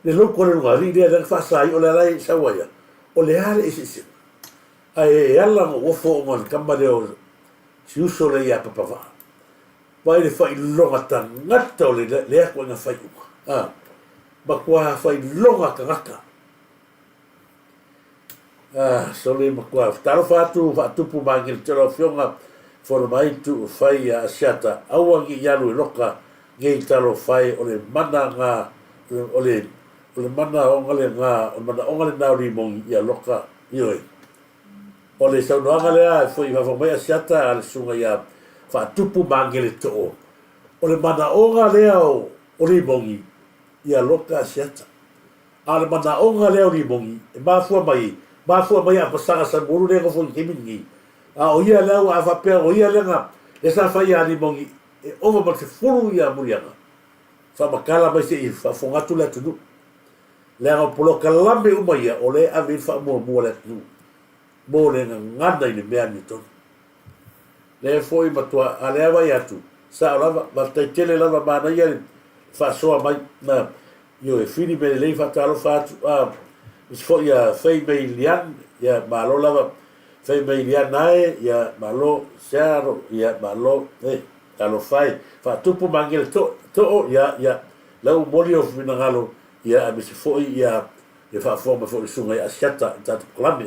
le loko le nuari le fa sai o le lai sa waya o le ale isi ai ala o fo mo kambale o si uso le ia papava vai le fai longa tangata o le ako nga fai uka makua fai longa kangaka so le makua taro fatu pu mangil tero fionga for mai tu fai asiata awangi yalu loka ngei taro fai o le mana nga o le mana ongale nga o mana ongale nauri mong ia loka ioi o le saunoaga lea foi fafamai asiata a le suga ia faatupu magele to'o o le manaʻoga lea o limogi ia loka asiata a le manaʻoga lea o limogi e mafua mai a pasaga samulu le go foi kimigi a o ia lea ua afapea o ia lega e sa fai a limogi e ova ma sefulu ia muliaga faamakala mai seʻi faafogatu le atunuu le aga polokalame uma ia o le ave faamuamua le atunuu mo le ngana i le mea ni tonu. Le foi matua a le awa i atu. Sa o lava, ma taitele lava mana ia le whaasoa mai na io e whiri me le lei whaatalo whaatu. Is fo ia whai mei lian, ia malo lava, whai mei lian nae, ia malo searo, ia malo, talo whai, whaatupu mangele to'o, ia lau moli o whinangalo, ia a misi fo ia whaafoma fo i sunga ia asiata, tatu klami,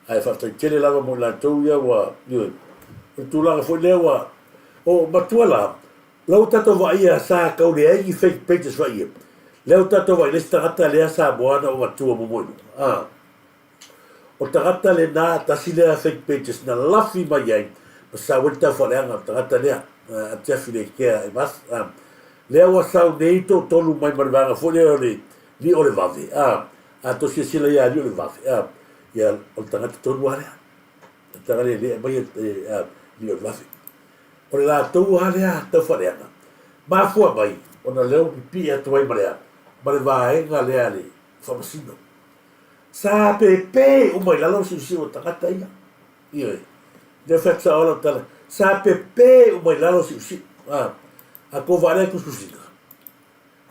ai faataitele lava mo latou ia ua io tulaga foi lea ua o matua la lau tatou vaia sa kaule ai fake pages vaia lau tatou vai lesi tagata lea sa moana o matua momoinu o tagata lenā tasi lea fake pages na lafi mai ai ma sauali taufaaleaga tagata lea atiafi lekea e mas lea ua sau nei toʻatolu mai ma le vaga foi lea o le li o le vave a tosiasila ia li o le vave ia o tangata tonu alea tagale le mai li o lafi o le latou alea taufaaleaga mafua mai ona leo pipi atu ai ma le vaega lea le faamasino sa pepe uma i lalo siusiu o tagata ia ia le fetaola tala sa pepe uma i lalo siusiu a ko vale kuskusina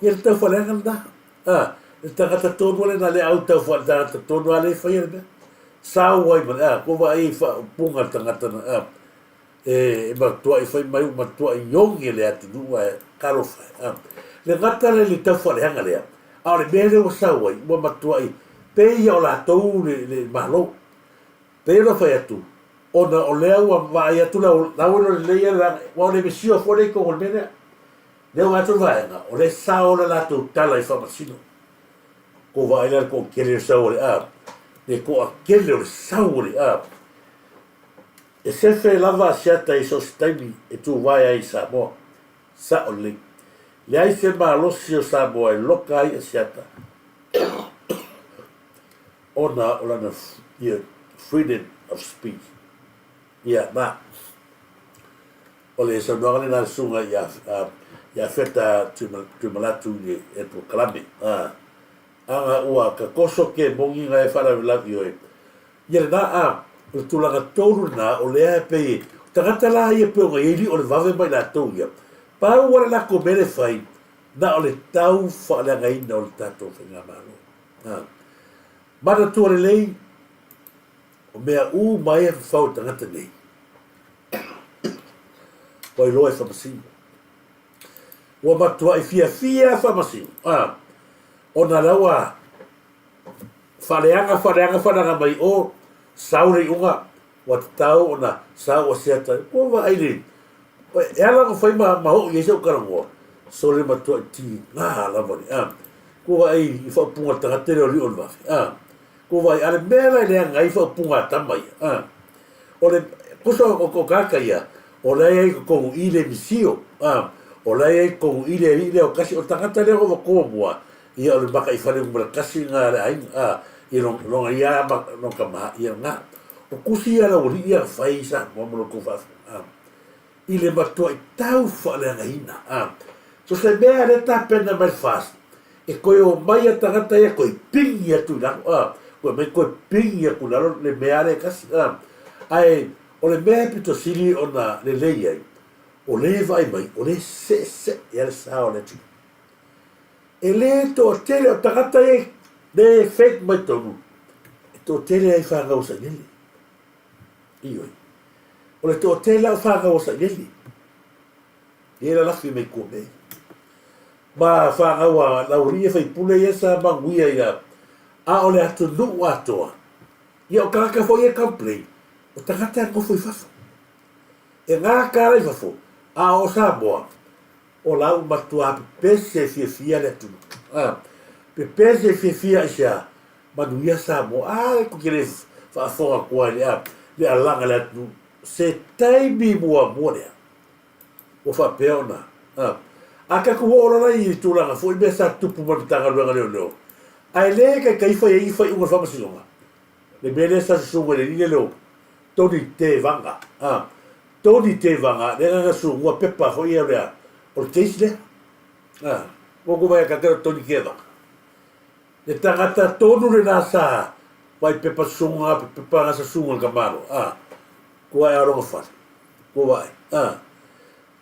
ia le taufaaleaga lana le tagata tonu ale na le au taufaaleaga tonu ale faia le mea sao ai ma ko va ai fa punga tangata na e matua i fai mai matua i yongi le ati dua karo fa le gata le tafa le hanga le a le mele o sao ai mo matua i pe ia o la tou le malo pe no fa atu ona o le au va ia tu la o le ia la o le misio fo le ko le mele le o atu va o le sao la tu tala i fa masino ko va ia ko kele sao le le ko akele o le sauri e sefe lava asiata i sostaimi e tu vai ai Samoa sa o le ai se malosi o Samoa e loka ai asiata ona o lana freedom of speech ia ma o le sanoaga lena suga ia feta tumalatu e proklame anga ua ka koso ke mongi ngai fara lavi oi ia na o tulaga tolu na o lea pe tagata la ia pe o ngai o le vave mai la tou ia pa ua la ko mele fai na o le tau fa la ngai na o le tatou whenga malo mana tu le lei o mea u mai e fau tagata nei o i loe whamasino ua matua i fia whamasino ona laua faleanga mai o saure unga wa tau ona sa o seta ko va aile e ala ko fai ma ho ye so karango so le matua ti na la boni ko ai i fa punga tanga te o li on va ko vai ale mela le ngai fa punga tamai o le kuso ko kaka ia o le ko ile misio o le ko ile o kasi o tanga te o ko boa ia le baka i fale mo kasi nga ai i long ia ba no kama ia nga o kusi ala o li ia fai sa mo mo ko fa i le matua i tau fa le ngaina so se mea le ta pena mai fast e koe o mai a tangata ia koe pingi atu na koe mai koe pingi aku na le mea le kasi ai o le mea pito sili o na le lei ai o le vai mai o le se ia le sao le tu e le to tele o tangata ia le fake mai tonu e to tele ai whanga o sa ngeli ioi o le to tele au whanga o sa ngeli e la lafi mai kua mei ma whanga wa lauria fai pule ia sa manguia ia a o le atu nuu atoa ia o kaka fo ia complain o tangata ko foi fafo e ngā kāra i fafo a o Samoa o lau matua pese fia le atu pese fia isa manuia Samoa ko kere whaafonga kua le alanga le atu se taimi mua lea o whapea ona aka ko ora i tulanga foi me sa tupu mo tanga luanga leo ai le kai foi unga famasilonga le bele sa sunga le ni leo toni te vanga toni te vanga le nga sunga pepa foi ia o case le o ko vai ka toni keda le tangata tonu le nasa vai pepa sunga pepa nga sa sunga kamaro ko ai aro fa ko vai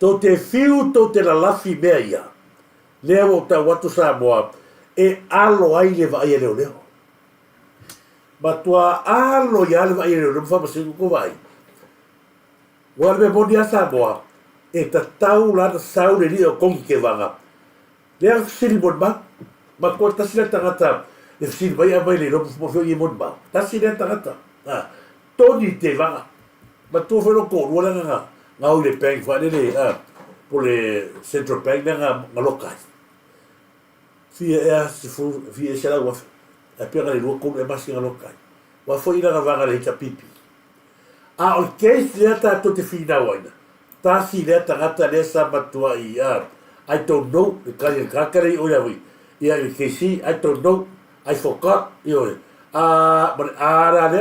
to te fiu to te la lafi mea ia. Leo o ta watu Samoa e alo ai le vai leo leo. Ma tua alo ia le vai leo leo fa masingu ko vai. Wa le boni a Samoa e ta tau la sau le rio kongi ke vanga. Leo sili bon ma ko ta sila tangata e sili vai a vai le lo mo fo i mon ba. Ta sila tangata. Toni te vanga. Ma tu fo no ko wala nga ngau le peng fa le po le central bank nga lokai fia fia sala wa a pera le ko le mas nga lokai wa fo ina nga vanga le pipi o case le ta to te fina waina ta si le ta gata le sa matua I don't know the kakare o ya wi ia le case I don't know I forgot yo but ara le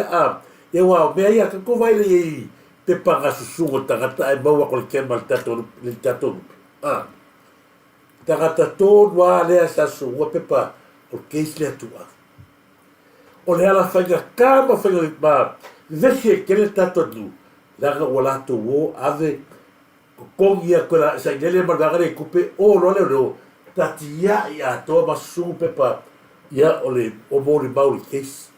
e wa me ia ko vai le te panga susungo tangata e maua ko le kemal tato le tato tangata tō noa lea sa sungo pepa o keis lea tua o le ala whainga kāma whainga ma vese e kele tato nu langa o lato o ave kongi a kura sa inele marangare kupe o lole leo tati ia i a toa ma sungo pepa ia o le o mori mauri keis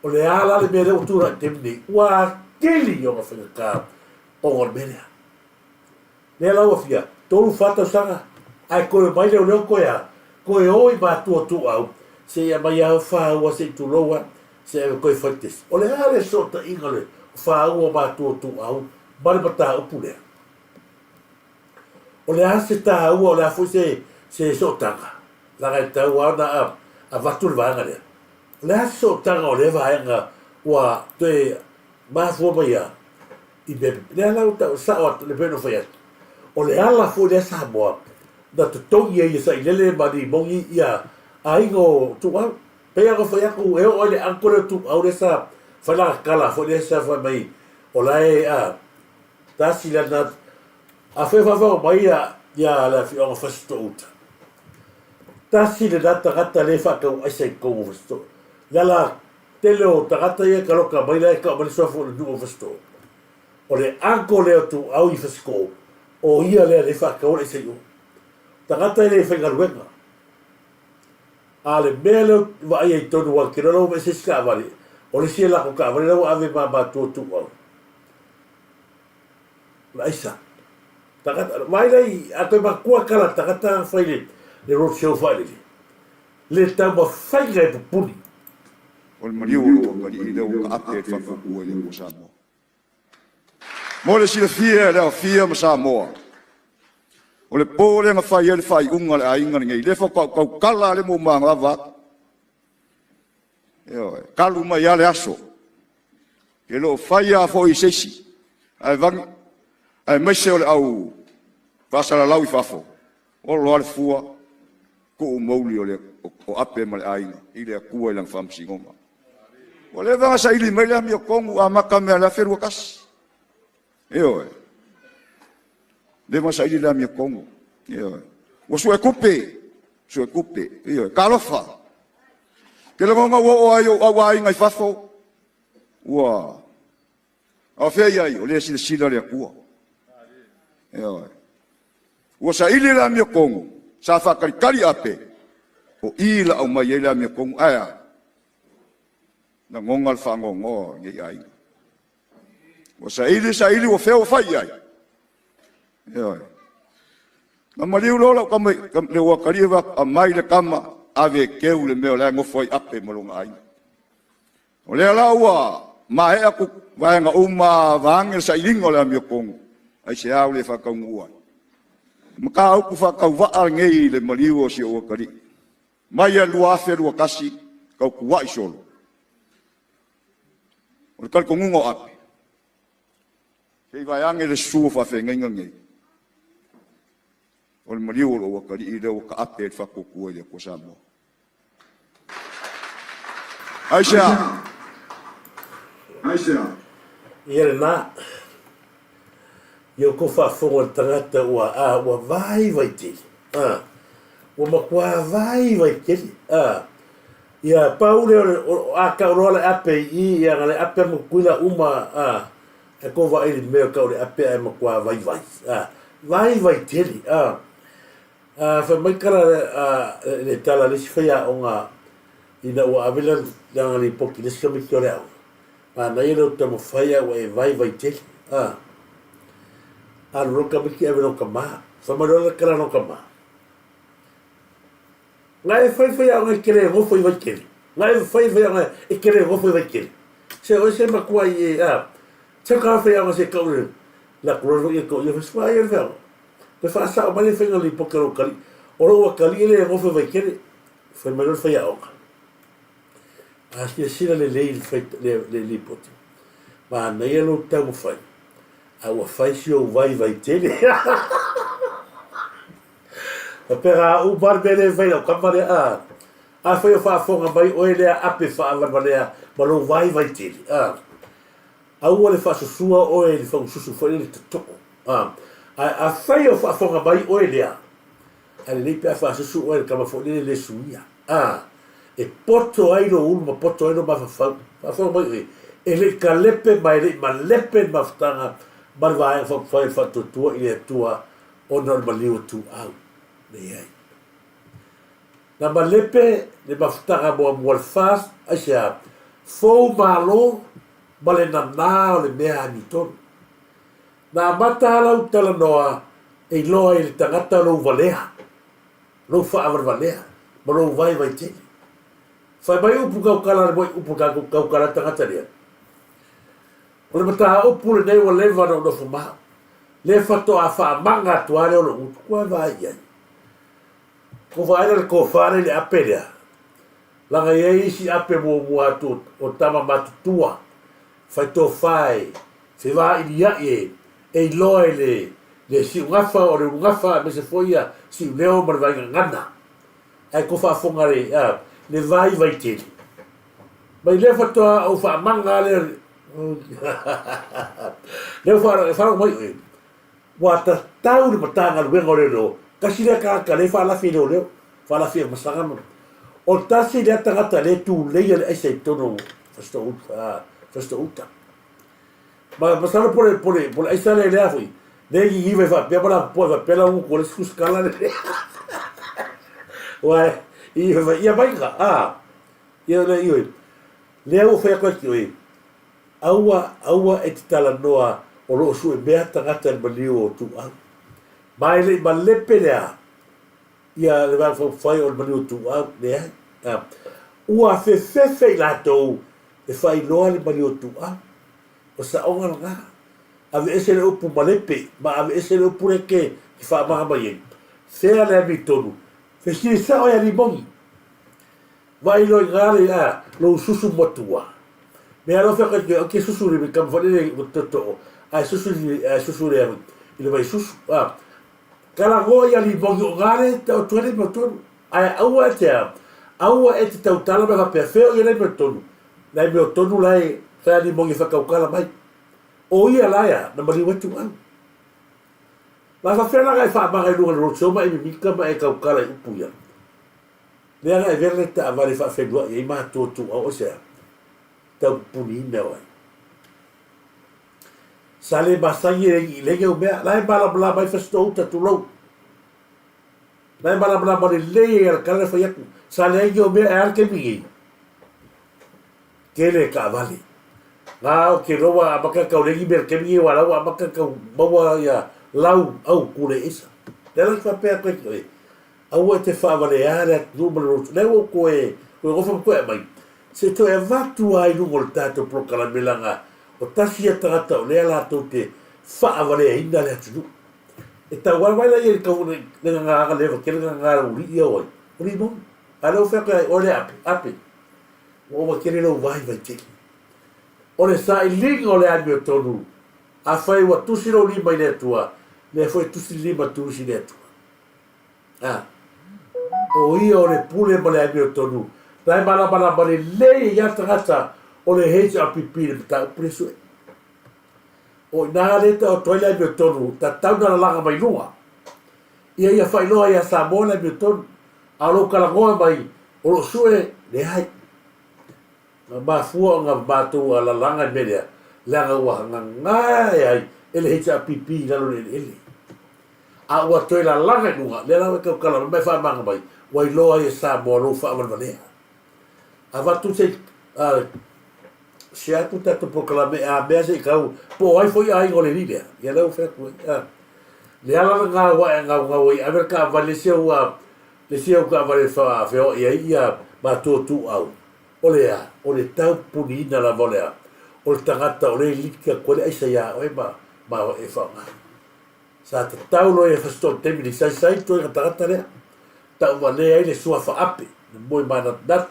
o le ala le mele o tura temni ua keli o ngā whangaka o ngā menea. Nea lau fia, tolu whata sanga, ai koe mai leo leo koe oi mātua tu au, se ia mai au whaua se tu loa, se ia koe whaites. O le hale sota ingale, whaua mātua tu au, mare mata upu lea. O le ase tā ua, o le afui se sotanga, langa e tau au na a vatu le vanga lea. O le ase sotanga o le vaenga, ua te ma fo mai i be le ala ta sa o le peno foi o le ala fo le Samoa da to tongi e sa ile ma di mongi ia ai go tu wa pe ga foi aku e o le ancora tu au le sa fa la kala fo le sa fa mai o la e ta si la na a fe fa mai ia la fi o fa sto ta si le data gata le fa ka ai se ko sto la Telo tagata ia kaloka mai lai ka mai sofa le duo fasto. O le anko leo tu au I fasko. O ia le fa ka ole se yo. Tagata le fa galuenga. Ale mele va ai tonu wa kirolo me se ska vale. O le sia la ko ka vale lo ave ma tu au. La isa. Tagata mai lai a te ma kua kala tagata fa le road show fa le tamba fa le puni. O le mariu o mari I leo ka ape fa fuku e o Samoa. Mo le sila fia leo fia ma Samoa. O le pōre nga whai ele whai unga le ainga ngai. Le fa kau kala le mo maa ngava. Kalu mai ale aso. Ke lo whai a fo I sesi. Ai vangi. Ai maise o le au. Pasala lau I fafo. O lo ale fua. Ko o mauli o le o ape ma le ainga. I le akua I lang whamsi ngoma. O le vanga sa ili mai le mi kongu a maka me la feru kas. Io. Le ma sa ili la mi kongu. Io. O sue kupe. Io. Kalofa. Ke le ngonga o ayo awai ngai fafo. Wa. A fe ai o le sila le kua. Io. O sa ili la mi kongu. Sa fa kari ape. O ila o mai la mi kongu aya. Na ngongal fangongo ngi ai. O sa ili o feo fai ai. Io. Na maliu lola kam le wa kariva a mai le kama ave keu le meo la ngofoi ape malunga ai. O le ala wa ma e aku vai nga uma vangel sa ilingo la mi kong. Ai se au le fa kaungua. Maka au ku fa kau va al ngei le maliu o si o kari. Mai a lua feru kasi kau ku wa isolo. O kal kongungo ape. Kei vai angel su fa fe ngai. O le maliu o wakari i leo ka ape fa kokua le ko Samoa. Aisha. Ia na. Ia ko fa fonga tangata ua vai te. Ua makua vai te. Ia paule a ka rola ape i ia ngale ape mo kuila uma e ko va ili meo ka ole ape e makua vai te. Fa mai kara le tala le sifaya o nga ina ua avela danga li poki le sika miki ore au. Na ina uta mo faya wa e vai te. Roka miki ave no kama. Fa marola kara no kama. Ngai fai au ngai kere ngofo i vai kere. Ngai fai au ngai e kere ngofo i vai kere. Se o se makua i se ka fai au se kaure. La kuro i ko i fa ia fa. Pe fa sa mali fenga li pokaro kali. Oro wa kali ele ngofo vai kere. Fa marola fai au. Asia sila le le lipoti. Ma na ia lo tau fai. Aua fai si o vai tele. Pera o barbele vai o kamare a fai o fa fonga mai o ele ape fa avarvalea ma lo vai tele. Aua le fa susua o ele fa susu fa ele toko. A fai o fa fonga mai o ele a. Ale le pe fa susu o ele kama fo le suia. E poto ai no ulma poto ai no ma fa mai ele kalepe mai le ma lepe ma ftanga barva fa tua ile tua o normali o tu au nei ai na ma lepe le ma ftanga mo fast asia fo malo bale na le mea ni ton na mata la utala noa e loa ile tangata lo valea lo fa valea ma lo vai te fa mai upu kau kala mo upu kau kala tangata dia. O le mata upu le nei wa leva no fuma. Le fato a fa manga tuale o lo utu kwa vai ai. Ko vai le ko fare le apelea. Langa ye isi ape mo atu o tama matutua. Fai to fai. Se va ilia e loe le si ngafa o le ngafa me se foia si leo mar vai ngana. Ai ko fa fonga le vai te. Mai le fato o fa manga le le fa mai wa ta tau le matanga le ngore lo kasi le ka le fa la filo le fa la filo masanga mo o tasi le tangata le tu le ile ese tono fasto uta ma masala por esa le afi le ive fa pe para po pe la un con sus cala le wa i va ia vai ka ia le o fa ko ki aua e tala noa o lo su e mea tangata e malio o tu au. Mai le ma lepe lea. Ia le vang fai o malio tu au lea. Ua fefe i latou e fai loa le malio tu au. O sa onga nga. Ave ese le upu ma lepe. Ma ave ese le upu reke ki wha maha mai e. Sea le ami tonu. Fe siri sao e alimongi. Vai loi ngare lo susu motua. Me alo fa que susu le kam fa le toto ai susu le ile vai susu kala go ya li bongo gare to le motor ai aua e te tau tala me va perfeo ile motor lai me o tonu lai fa ni mo fa kaukala mai o ia laia na mali watu an la fa fela ga fa ba ga lu ro so mai mi ka mai kaukala i puia le ga e vele ta va fa fe do e ma to o se ta puni na wa sale basangi i le ge o me lai bala bla mai fa sto ta tu lo lai bala bla ba le e ka le fa ya sale ge o me ar ke mi kele ka vale nga ke roa abaka ka oregi ber ke mi wala abaka ka bawa ya lau au kule isa dela fa pe ko e au te fa vale ara numero le ko e ko fa ko mai se to e vatu ai no volta to proclamela nga o tasi trata le la to te fa vale ainda le tu e ta wala wala e ka le nga le ke nga uri yo uri no alo fa ka ole api o wa kere lo vai te o le sa i linga o le anio tonu a fai wa tusi lo lima i le tua le foi tusi lima tusi le tua o ia o le pule ma le anio tonu dai bala le ia tangata o le heja a pipi le ta preso o na le ta o toile anio tonu ta tau na langa mai lua ia fai loa ia Samoa le anio tonu a lo kalangoa mai o lo sue le hai ma fua nga batu ala langa media langa wa nga ai ele hecha pipi la lo ele a wa to la langa nunga le la ka kala me fa manga bai wa lo ai sa mo lo fa val vale a va tu se se a tu ta to proclame a me se ka po ai foi ai ngole ni ya lo fa ku le ala nga wa a ver ka vale se wa le se ka vale fa fe o ia ma tu au o le tau puni na la volea o le tangata o le lika kore aisa ia o e ma e whaunga sa te tau lo e fasto temi ni sai to e tangata rea tau wane ai le sua wha ape moi mana nat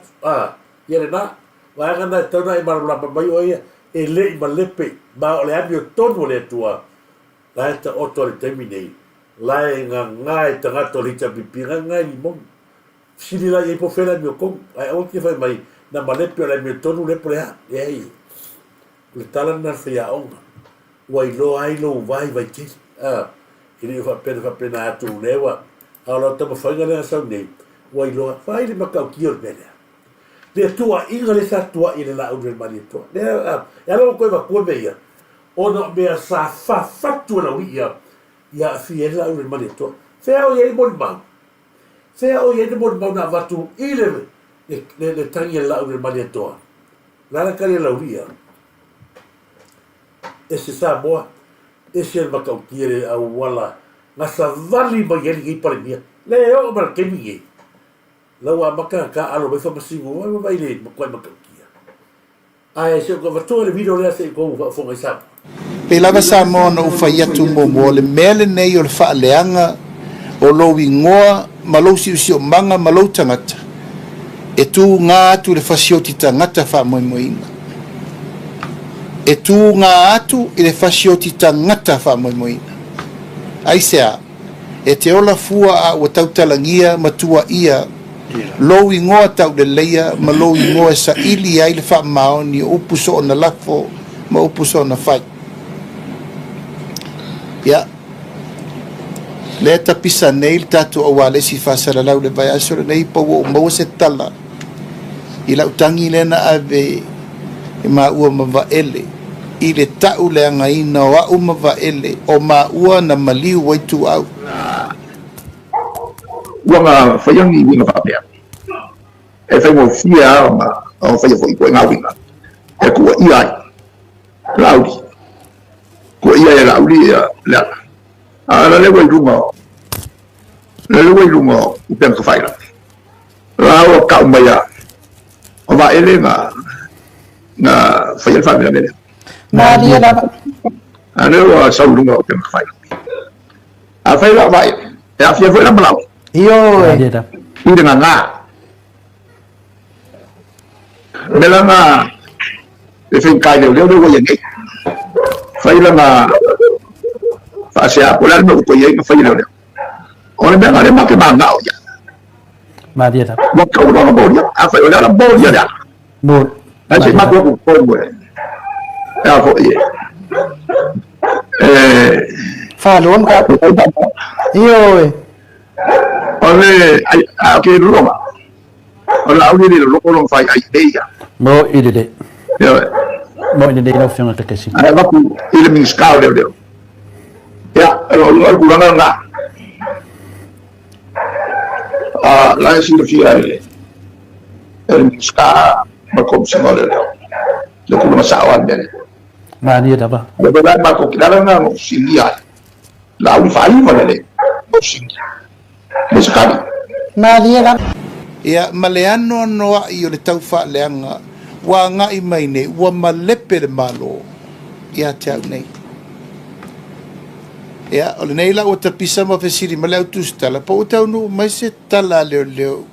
ia le na wanga na tau na i marulapa mai o ia e le i malepe ma o le ami o tonu le tua la e ta oto le temi nei la e ngai tangata o le ita pipi ngai ni mong sini la i po fela mi o kong ai o ki fai mai na malepe o le mi tonu le prea e ai le tala na fia onga wai lo ai lo vai te ili fa pena atu lewa ala tama whainga lea sau nei wai lo vai le makau ki o le mele le tua inga le sa tua i le la ure mani tua le alo koe wa kua meia ona mea sa fa fatu na wia ia fi e la ure mani tua fea o iei moni mau fea o iei moni mau na watu i le tangi la ure mani tua lana kare la uria e se Samoa e se makau kire au wala nga sa vali mai eli i pare mia le o mar ke mi lawa maka ka alo me fa masingo wa vai le ko makau kia ai se ko vatu le video le se ko fo ngai sa pe lava Samoa no fai atu mo le mele nei o le fa leanga o lo wingoa ma lo si manga ma lo tangata e tu nga atu le fasioti tangata fa moinga e tu nga atu i le fasioti tangata fa moinga ai sea e te ola fua a o tautalangia matua ia lo ingoa tau le leia ma lo ingoa sa ili ai le fa mao ni upuso na lafo ma upuso na fai ya le tapisa nei tatu o wale si fa sala lau le vai aso nei po o mo se tala ila utangi le na ave ma ua ma ele i le tau le angaina o au mawaele o maua na maliu waitu au. Wanga whaiangi winga whapea. E whai mo fia o whai fo i koe ngā winga. E kua iai. Lauri. Kua iai e lauri e leana. La lewa i runga. La lewa i runga u pēnka whaira. La awa kau mai a. O wa ele nga whaian whamea mele. Maria la Ano sa ulunga o te mawhai. A whai la vai. E a fia whai malau. Io I nga ngā. Mela ngā. E whai kai leo leo leo yangi. Whai la ngā. Wha se a pola lima uko iei whai leo leo. O le mea ngā le make maa ngā o ia. Maria la Waka ura ngā bōria. A whai o lea la bōria lea. Bōr Nanti mak aku pun ya kok iya. Falon ka. Iyo eh. Oleh oke dulu mak. Oleh aku ni dulu kalau fai ai ya. Mo idede. Ya. Mo idede ina fianga kakasi. Ada aku ilmu sekali dia. Ya, kalau kurang enggak. Lain sih dia ilmu sekali makom semua dia. Dia pun masalah dia. Mani ada ba? Beberapa makom kita orang silia. Lalu fai mana dia? Silia. Sekali. Mani ada. Ia maleano noa i o le tau whaaleanga wa ngai mai nei wa malepe le malo ia te au nei. Ia o le nei la o te pisa ma fesiri ma le au tustala pa o tau nu mai se tala leo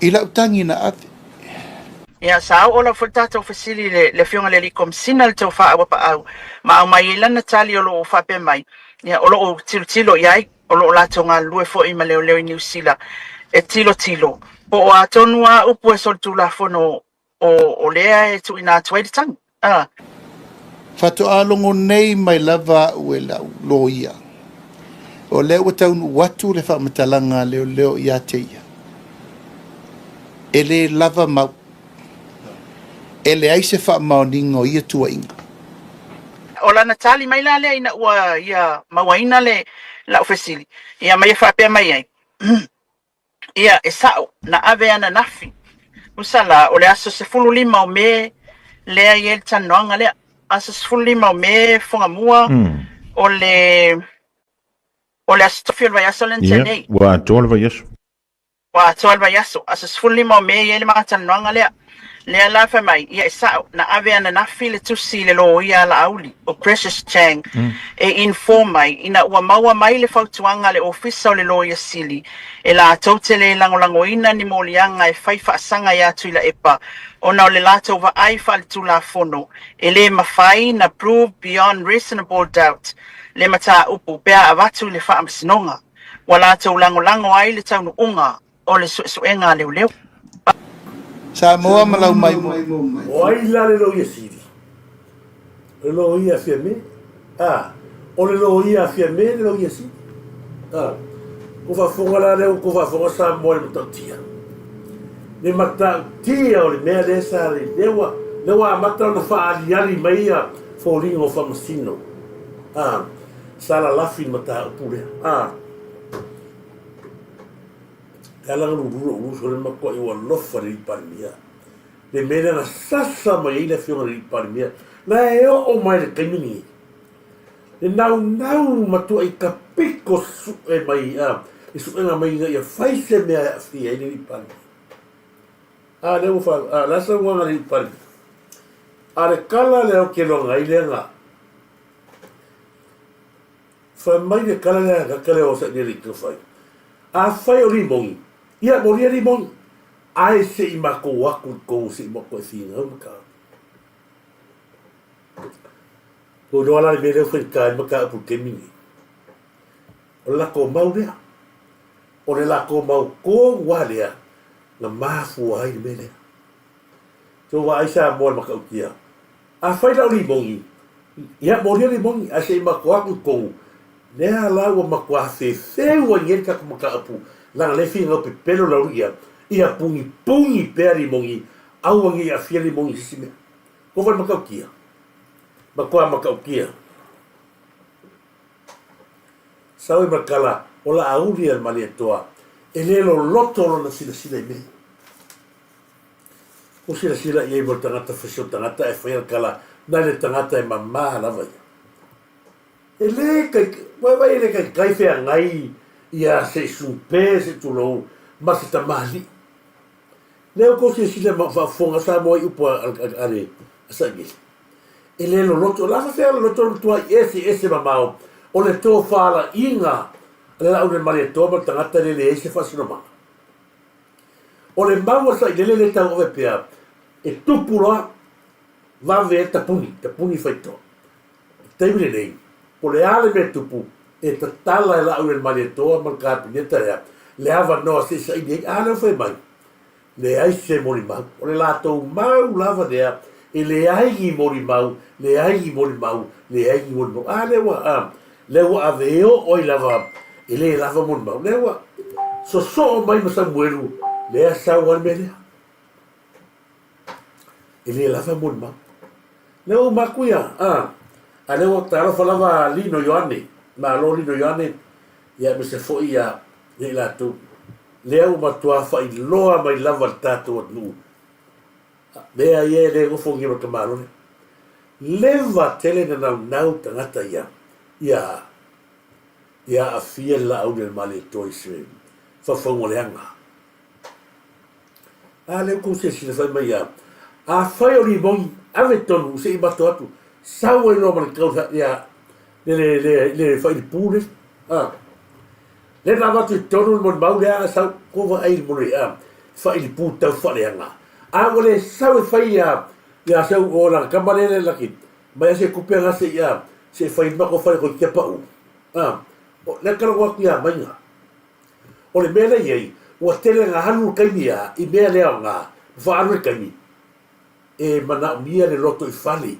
i la utangi na ate. Ia sa o la fultato fesiri le fionga le likom sinal tau wha awa pa au ma au mai ilana tali o lo o whape mai. Ia o lo o tilo iai o lo o lato ngā lue fo i ma leo leo i New Zealand. E tilo po o atonua upu e sol tula fono o lea e tu ina tuai de tang Fato alongo nei mai lava ue la lo ia o leo o taunu watu le whamatalanga leo ia te ia e le lava mau e le aise whamaoningo ia tua inga o la natali mai la lea ina ua ia mawaina le la ofesili ia mai e whapea mai ai ia e sao na ave ana nafi usala o le aso se fulu lima o me lea i el tanoanga lea aso se fulu lima o me fonga mua o le astofio vai aso len tenei wa tolva yesu wa tolva yaso aso se fulu lima o me i el mga tanoanga lea la fa mai ia e sao na ave ana nafi le tusi le lo ia la auli o Precious Chang e inform mai ina ua maua mai le fautuanga le ofisa o le lo ia sili e la tautele langolango ina ni molianga e faifa asanga ia tuila epa ona o le lato va aifa le tula fono e le mafai na prove beyond reasonable doubt le mata upu pea avatu le faa msinonga wala tau langolango ai le taunu unga o le suenga leo Samoa malau mai mo. O ai la le lo ia siri. Le lo ia fia me. O le lo ia fia me le lo ia siri. Ko fa fonga la leo ko fa fonga sa mo le tia. Le mata tia o le mea le sa le lewa mata na fa ali ali mai a fo ringo fa masino. Sala lafi mata pure. Kala nguru so le mako i wa lofa le parmia le mena na sasa mai le fiona le parmia na e o mai le kaimini le nau matu ai ka piko su e mai e su ena mai ia fai se mea fia i le parmia le ufa la sa wana le parmia le kala le o ke longa i le nga fa mai le kala le ka le o sa le ke fai fai o limongi ia moria limong ai se i mako waku ko se i mako fina maka o no ala me le foi ka maka pu kemini o la ko mau le o le la ko mau ko walia na mafu ai me le so wa ai sa mo maka kia fai la limongi ia moria limongi ai se i mako waku ko le ala wa mako fe wa yenka maka apu la le finga pe pelo la ia pungi pe limongi au wangi a fia limongi sime ko va makaukia makaukia sawe makala ola auri al malietoa elelo loto na sila me o sila ia mo tangata fasio tangata e fa kala na le tangata e mama la vai ele vai ele kai fe ngai ia se supe se tulo mas ta mali leo ko se sila fa fonga sa mo upo ale asagi ele lo loto la fa lo loto tua ese mamao o le to fala inga la una mali to ma tangata le ese fa sino o le mau sa le ta o pea e tupula va ve ta puni faito tebile nei o le ale me tupu e ta tala la una mali to ma ka pineta le ava no se sai ni ala foi mai le ai se mori mau o le latou mau lava lea e le ai mori mau le ai mori mau le ai mori mau le wa aveo o lava e le lava mori mau le wa so mai ma Samuelu le sa wa mele e le lava mori mau le o makuia ale o taro falava lino Ioane ma lo lino Ioane ia me se foi ia le latou leo matua fai loa mai lava tato nu mea ie le gofo ngi ma kamarone leva tele na nau tangata ia a fia la au del male toi se fa fongo leanga le ko se se fai mai a fai o limon ave tonu se i bato atu sawa no ma causa ia le fai pure le lava tu tonu mon baulia sa ko va ai mori fa il puta fa le nga wole sa fa ya sa o la kamale la kit ba se kupe nga se ya se fa ma ko fa ko ke pa o le karo wa ya manga o le mele ye o tele nga hanu kaimia i me le nga fa anu kaimi e mana mia le loto i fali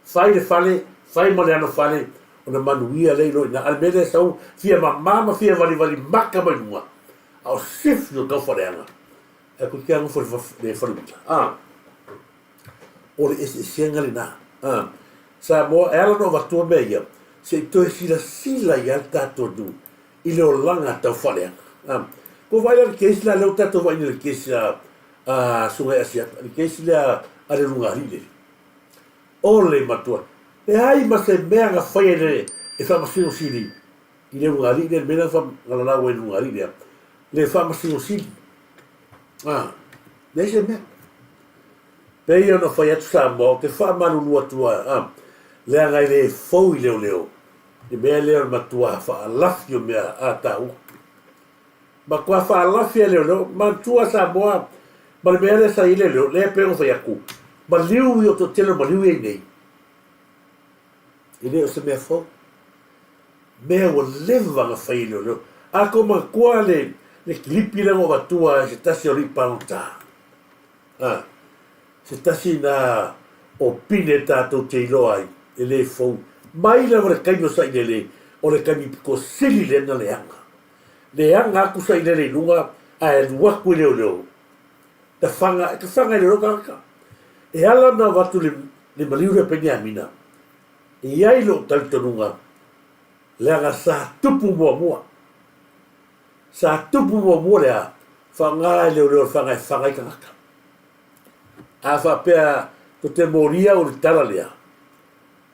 fai mo le ano fale ona manuia leilo na almele sau fia mama fia vali maka mai mua au sif no ka farenga e ko kia ngo for de faluta o le senga le na sa mo ela no va tu meia se to sila ya tato du ile o langa ta farenga ko vai al que isla le tato vai le que isla sunga asia le que isla ale lungari ole matua e ai ma se mea nga whaia e whamasino sili i le rungari le mena whamalala ua i rungari le whamasino sili le se mea pei ana whaia atu Samoa te whamanu lua tua le angai le fau i leo e mea leo matua whaalafi o mea a tau ma kua whaalafi a leo ma tua Samoa ma le mea le sa i leo le peo whaiaku ma liu i o to telo ma liu i nei e leo se mea fo mea o leva nga whaile o leo a ko ma kua le klipi lango watua se tasi o lipa o ta se tasi na o pine tātou te ilo ai e le fau mai la wale kaino sa ile le o le kaini piko sili le na le anga aku sa ile le lunga a e luaku leo ta whanga le roka e ala na watu le maliure peni amina iai lo talitonunga le anga sa tupu mua lea whanga leo whanga i kangaka a whapea to te moria o le tala lea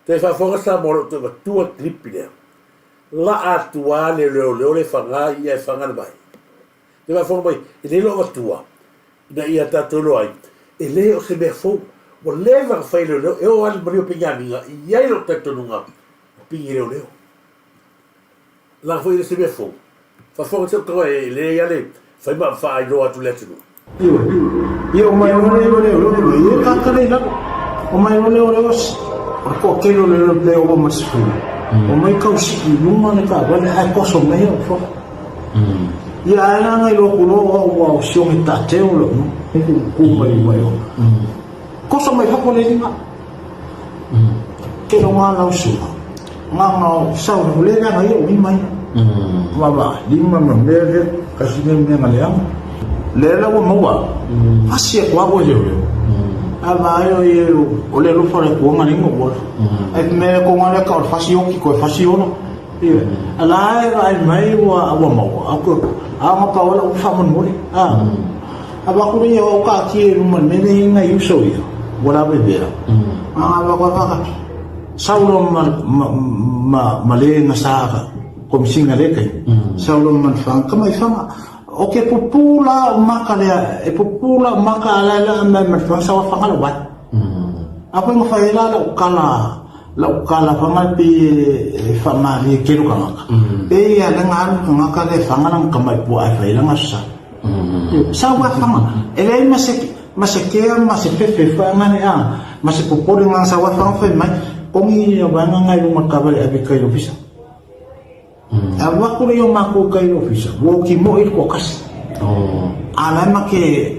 te whafonga sa moro te watua klipi lea la atua leo le whanga i e whanga na mai te whafonga mai e le lo watua na ia tatolo ai e le o se mea fau o leva fai leo e o ali mario pingaminga i ai lo tatonunga pingi leo la foi le se mea fau whafonga te o e le ale fai ma whaai loa tu le tunu Io mai non io kakare la o mai non os ko kelo le le o mas o mai kausi numa ne ka wala ai ko so mai o fo ia ana ngai lo kuno o sio me tate o lo ku mai o ko so mai ko le dinga ke no ma su ma sa o le ga ngai o mai ba lima ma mere kasi me ngai le la wo mo asia kwa wo yo ava yo yo o le lo fare ko ngani ngo e me ko ngana ka fasio ki ko fasio no ala ai mai wa mo ako ama pa wala u fa mon mori aba ko ni o ka ki ru man me ni nga yu so yo wala be be aba ko ka saulo ma le na sa ko msinga le kai saulo man fa ka mai fa o ke popula makalea e popula makala me sa wa fanga wat apa mo faila la ukala fanga pi fama ni kelu kanga e ya lengan ngaka le fanga nang kamai pu ai faila ngasa sa wa fanga ele maseke pepe fanga ne maseke popula ngang sa wa fanga fe mai kongi ya banga ngai mo makabale abikai ofisa awak ko yung mako kayo officer wo ki mo il ko kas ala make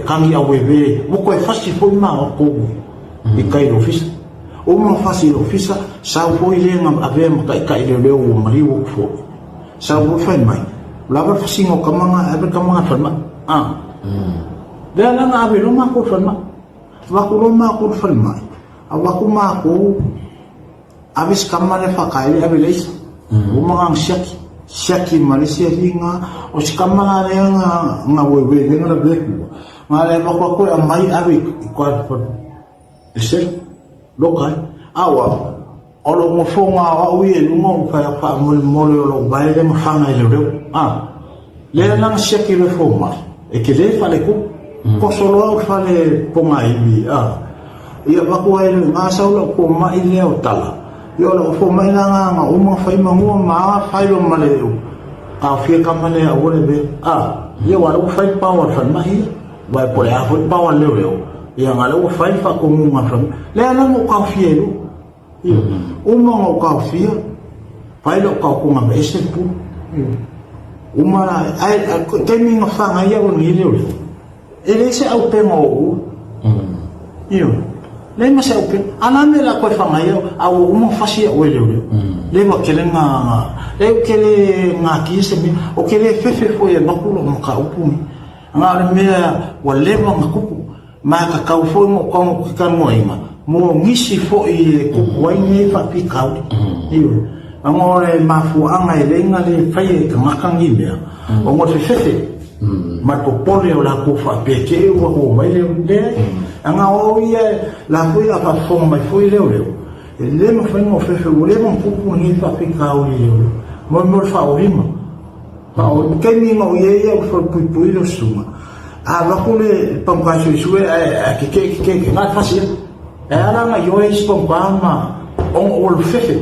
kangi a wewe mo ko fasi po ma ko i kai lo fisa o mo fasi lo fisa sa po ile ngam ave ma kai le o mari o fo sa po fai mai la ba fasi ngo kamanga ave kamanga farma le la na ave lo ma ko farma wa ko lo ma ko farma awa ko ma ko avis kamare fa kai ave le o ma ang Siaki Malaysia hinga o sikamana nga wewe nga na bleku ngale makwa ko amai abi ko por ese lokai awa olo mo fonga wa wi mo fa mo lo baile mo fanga ile le lang siaki le foma e ke le fale ko solo fale ponga ibi ia ba ko ile nga saulo ko ma ile o tala yo lo fo mai na nga o mo fai mangu ma fai lo maleu ka fie ka mane a wole be yo wa lo fai power fan mai wa po ya fo power le le ya nga lo fai fa ko mu ma fan le na mo ka fie lo yo o mo ka fie fai lo ka ko ma be se pu o ma ai ke mi nga fa nga ya o ni le ele se au pe mo yo le ma se open ana me la ko fanga yo au mo fasi o le le ma kele nga le kele nga ki se mi o kele fefe fo ye makulo mo ka upu nga me wa le ma kupu ma ka ka fo mo ko ka mo ima mo ngisi fo i ku wai ni fa pi ka yo amore ma fu anga le nga le fai ka makangi me o mo fefe ma ko pole o la ko fa peke o ko mai le anga o ia la ko ia fa fo mai fo le le mo fa no fefe o le mo pu ni fa pe ka o le mo fa o rima pa o ke ni no ia fo pu lo suma a va ko le pam ka su ke na fa si era nga yo es pam ka ma o fefe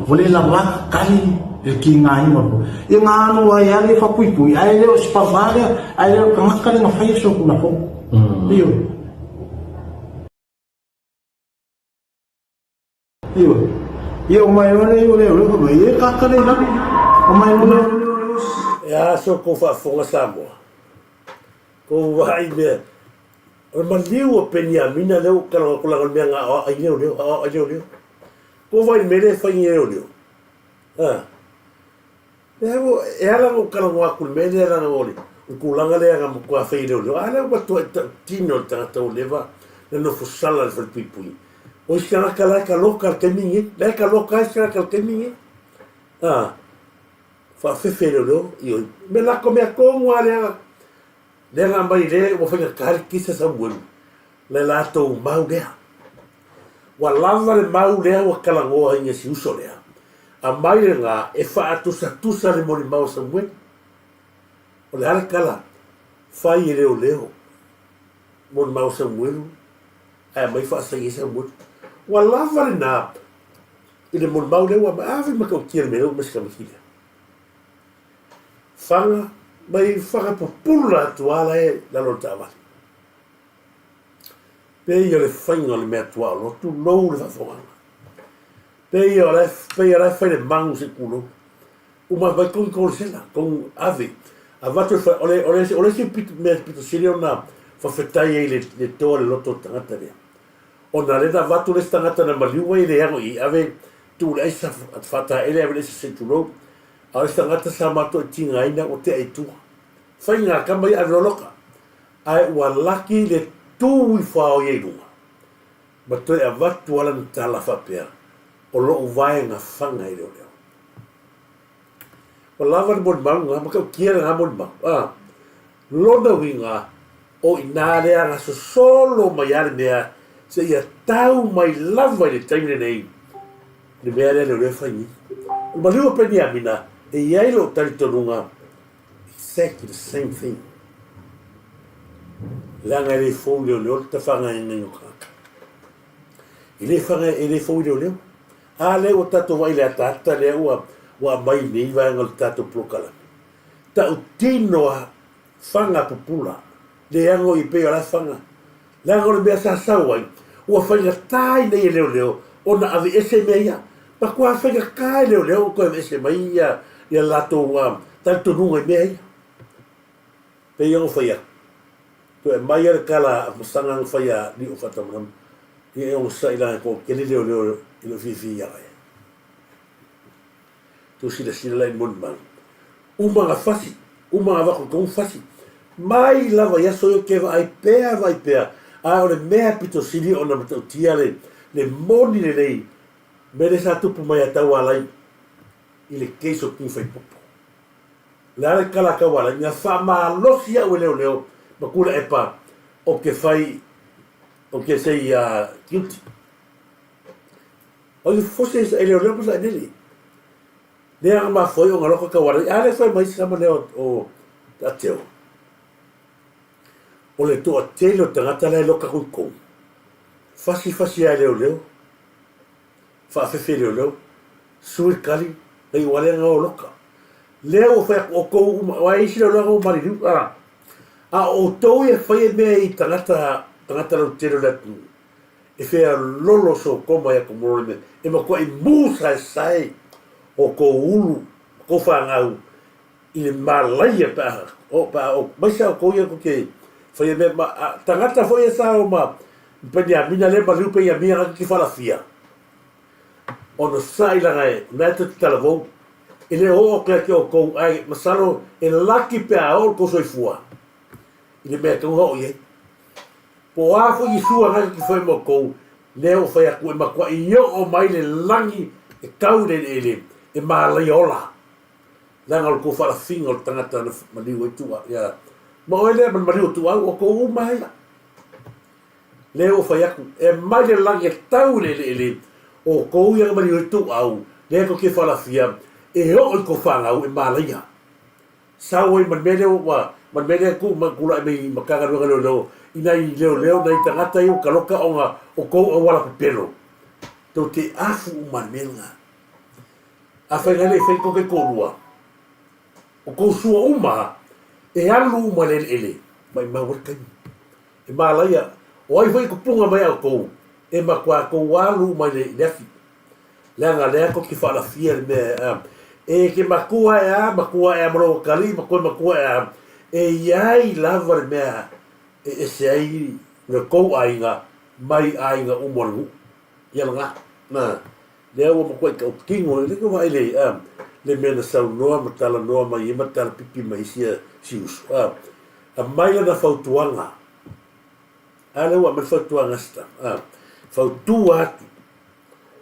vole la va kali ki ngai mo e nga no ai ale fa pui ai le os pa vale ai le ka ngaka le fa yeso ku na po yo mai ole ko ye ka ka le na o mai ole ya so ko fa fonga Samoa ko vai be o maliu o penia mina le o kala ko la nga ai le ko vai mere fa le Evo era o kala wa kul mele era no oli ku langa le nga ko fe le ala wa to tino ta to leva no fu sala fil pipui o iskana kala ka local kemingi le ka local iskana ka kemingi fa fe lo io me la come ko mo ala le nga mai le o fe ka kisa sa buen le la to maude wa lava le maude o kala ngo inga si uso le a mai nga e fa tusa le mori mau sa muen o le ala kala fai leo mon mau sa muen a mai fa sa isa muen wa lava le na ile mon mau leo a ave ma ko kier me o mas ka mihila fanga mai fanga popula tuala e la lotava pe yo le fanga le me tuala tu lo le fa fonga Pei ora fai le mangu se kulo. Uma vai con sela, con ave. A vatu fa ole se pito sirio na fa fetai le to le loto tangata le. Ona le da vatu le tangata na maliu e le ango I ave tu le sa fata ele ave se tulo. A le tangata sa mato tinga ina o te ai tu. Fai nga kama I ave loka. Ai wa laki le tu I fa o ye lunga. Ma to e vatu ala tala fa pea. O lo vai nga fanga I leo. O lava mon manga, ma ka kia nga mon manga. Lona winga o inare nga so solo mai ale nea se ia tau mai lava I le taimine nei. Ni mea leo leo whaingi. O maliu peni a mina, e iai lo taritonunga, exactly the same thing. Langa ele fou leo, ta whanga e ngai o kaka. Ele whanga ele fou leo. A le o tato vai le atata le ua mai nei vai ngal tato plokala. Ta o tino a whanga pupula. Le ango I peo la whanga. Le ango le mea sa sawai. Ua whainga tai nei leo. Ona ave ese mea. Pa kua whainga kai leo. Koe ese mai ia lato tato nunga I mea. Peo o whaia. to e mai ar kala masanga faya ni o fatamam e o sai la ko ke le leo ilo fifi ya to sila lai mon man uma nga fasi uma nga ko fasi mai lava ya so ke vai pea a o le mea pito sili ona mata tia le moni le lei mere sa tupu mai atau alai i le keiso ki fai popo la le kala ka wala nga fa ma losia o leo ma kula e pa o ke fai o ke sei guilty o le fose e leo pa neli ne a ma foi o ngalo ka wala a le fai mai sama leo o ateo o le to atelo tangata le loka ko fasi a leo fa fe leo sui kali ei wale nga o loka leo fa o ko wa isi lo ngo mari a o to e fa me i tangata lo tero la tu e fe lolo so como ya como me e ma ko i musa sai o ko ulu ko fa nga i le malaya pa o mai sa ko ye ko ke fa me tangata foi sa o ma penia mina le ma lupe ya mia ki fa la fia ono sai la ngai na te talavo ele o ke ko ai masalo e laki pe a o ko soifua ele me ko ho ye po a fo i sua ngai ki foi mo ko leo fa ya ko ma ko i yo o mai le langi e kau le ele e ma la yola langa ko fa la finga o tangata na mali o tua ya mo ele ma mali o tua o ko mai leo fa ya e mai le langi e tau le ele o ko ia mari o tu au le ko ke fala fia e o ko fanga o e malaya sa o man mele wa man mele ku ma kula me makanga lo lo ina i leo nei tangata i o kaloka o nga o ko o wala pelo to te afu man melga a fa ngale fe ko ke ko lua o ko sua uma e alu ma le ele mai ma worka e malaya o ai foi ko punga mai o ko e ma kwa ko walu mai le lefi langa le ko ki fala fiel me e ke makua e amro kali makua e yai lava me e sei le ko ainga mai ainga umonu yanga na le o mo ko kingo le ko vai le mena sau no matala no mai matala pipi mai sia sius a mai na fautuanga ale wa me fautuanga sta fautua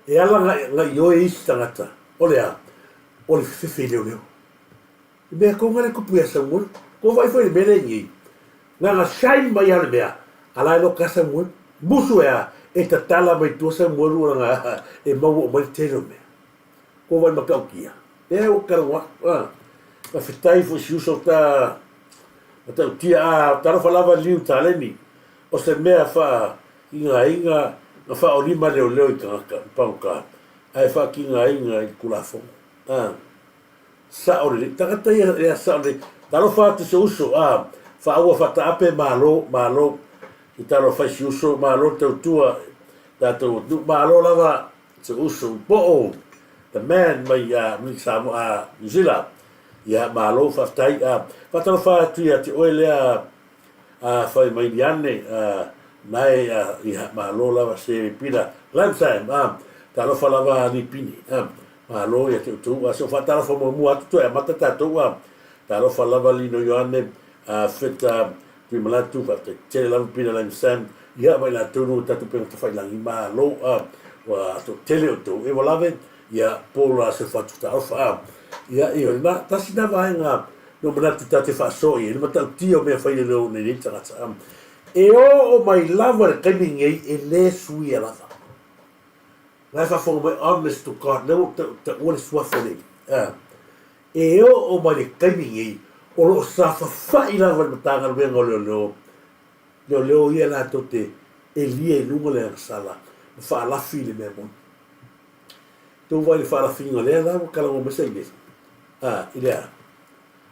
e ala nga yo e istangata olea o le fefe leo me ko ngale ko puya samul ko vai foi bele ni nga shine mai ala mea ala lo kasa mul busu e tatala mai tu samul nga e mau mai telo me ko vai makau kia e o karwa a fitai fo siuso ta tia ta falava liu taleni o se mea fa inga na fa olima leo i kaka pauka ai fa kinga i kulafo sa ole takata ia sa ole talo fa te uso fa ua fa tape malo i talo fa uso malo te tua dato malo lava te uso po the man mai mi Samoa New Zealand ia malo fa tai fa talo fa tu ia te ole fa mai diane nai ia malo lava se pila lansa talo fa lava ni pini malo ia te tu so fa talo fa mo tu e matata tu talo fa lava lino yoane feta tu malatu fa te lava pina lansa ia vai la tu tatu pe fa langi malo wa to tele tu e volave ia pola se fa tu talo fa ia io ma tasina vai nga no manatu tate fa so ia ma tau tio me fa ile no ni tata e o mai lava le kaimingei e le sui lava. Ngai fa fonga mai honest to God, no ta ole suafone. E o mai le kaimingei o lo safa fai lava le tanga le vengo leo ia la tote e lia e lunga le sala. Fa la file me mon. Tu vai le fa la finga le la kala mo mesa ile. Ile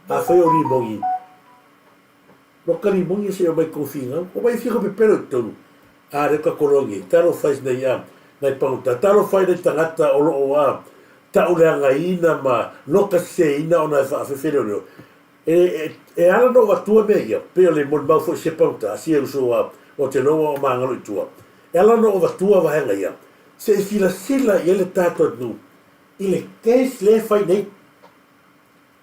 a fa o ri bongi. Lo kari mongi se o mai kofinga, o mai fica pe pelo tonu. A re ka kolongi, talo faz na ia, na pauta, talo faz na tangata o lo o ta o le anga ina ma loka se ina o na fa fe fero. e ala no watua me ia pe le mon mau fo se pauta si e so o te no o mangalo tua e ala no watua wa henga ia se fila sila ia le tato nu ile kes le fai nei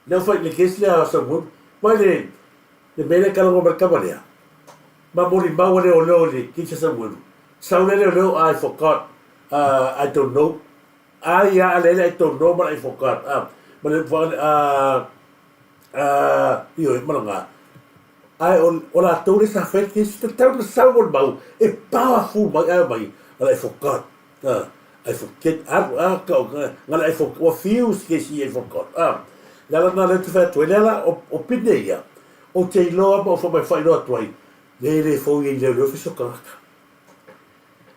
não fai le kes le a sa mo mai le mele kala mo markaba lea ma mori mau le o leo le ki se sa mo sa le leo I forgot I don't know ya le I don't know but I forgot but io malanga ai o la tore sa fe que se tau na sa mo mau e powerful mai I forgot I forget ngala I forgot o feels que si I forgot la na te fa tu la o pineia o te loa o fo mai fai no tuai le fo i le fi so ka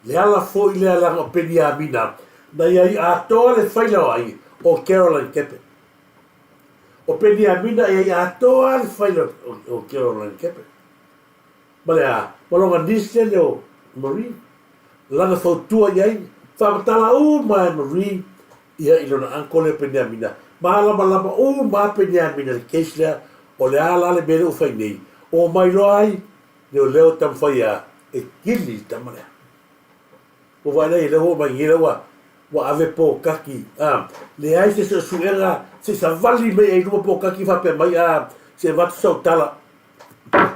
le ala fo i le ala o pinia mina na ia a to le fai lo ai o Caroline Kepe o pinia mina ia a to le fai lo o Caroline Kepe Malea, walonga nisle leo Marine. Lana fautua iai, whamatala mai Marine, ia ilona ankole penia mina. Malama lama ma penia mina le keslea, o le ala le mele ufai nei. O mai loai, leo tam whaia, e kili tamalea. O vai nei leo mai ngira wa ave po kaki. Le ai se suera, se savali me e rua po kaki whape mai se watu sau tala.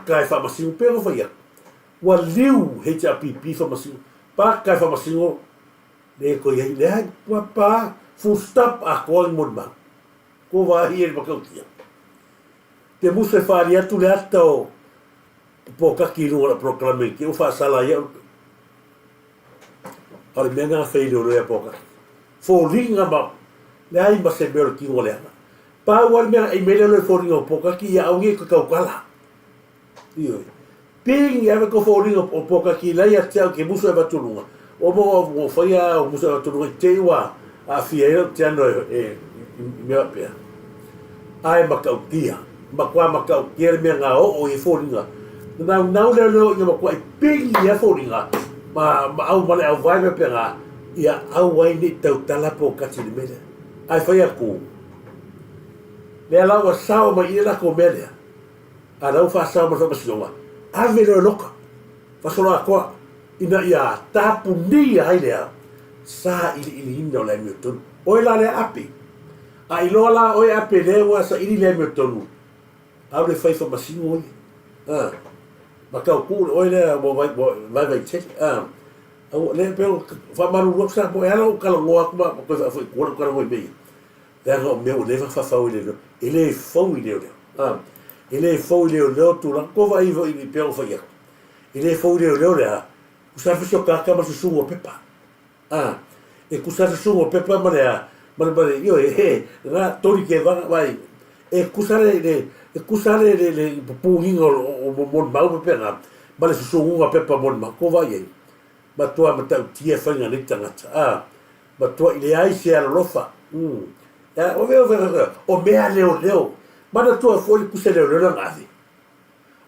Kai whamasiu pero whaia. Wa liu HRPP whamasiu. Pa kai whamasiu le ko iei le hai. Wa pa full stop a koa mon ma. Ko wahi e makautia. Te musa whaari atu le atao po kaki rua la proklame ki o whaasala ia. Ale mea ngā whaile o rea po kaki. Fōringa ma. Le hai ma se mero ki o le ana. Pa wale mea e mele le fōringa o po kaki ia au nge kakau kala. Iyo. Ping ave ko fōringa o poka ki lai a teo ke muso e watulunga. O mo whaia o muso e watulunga te iwa a fia eo te ano e mea pia. Ai makau kia. Makua makau kia le mea ngā o e fōringa. Nau leo inga makua e ping ia fōringa. Ma au male au vai mea pia ngā. Ia au wai ni tau tala po kati ni mele. Ai whaia ku. Lea lau a sao ma i la ko melea. A rau whaasau ma whamasinonga. Ave reo loka. Whasolo a koa. Ina ia tapu ni a hailea. Sa ili ina o le mio tonu. Oe la le api. A iloa la oe api lewa sa ili le mio tonu. Au le whai whamasino oi. Makau kūle oe lea mo vai tele. Au le peo whamaru roksa mo e ala o kala ngoa kuma. Mo koe whai kura kura moi mei. Lea ngā o meo lewa whawhau i leo. Ele fau i leo leo. Ele fau leo tu la ko vai vo i peo faia. Ele fau leo le. Usa fisio kaka ma susu o pepa. E kusa susu o pepa ma le. Ma yo na tori ke va vai. E kusa le puinga o mon mau pe na. Ma le susu o pepa mon ma ko vai. Ma tua ma tau tia fanga ni tanga. Ma tua ile ai se ala lofa. Ya o mea leo. Mana tua foi ku se leo leo ngazi.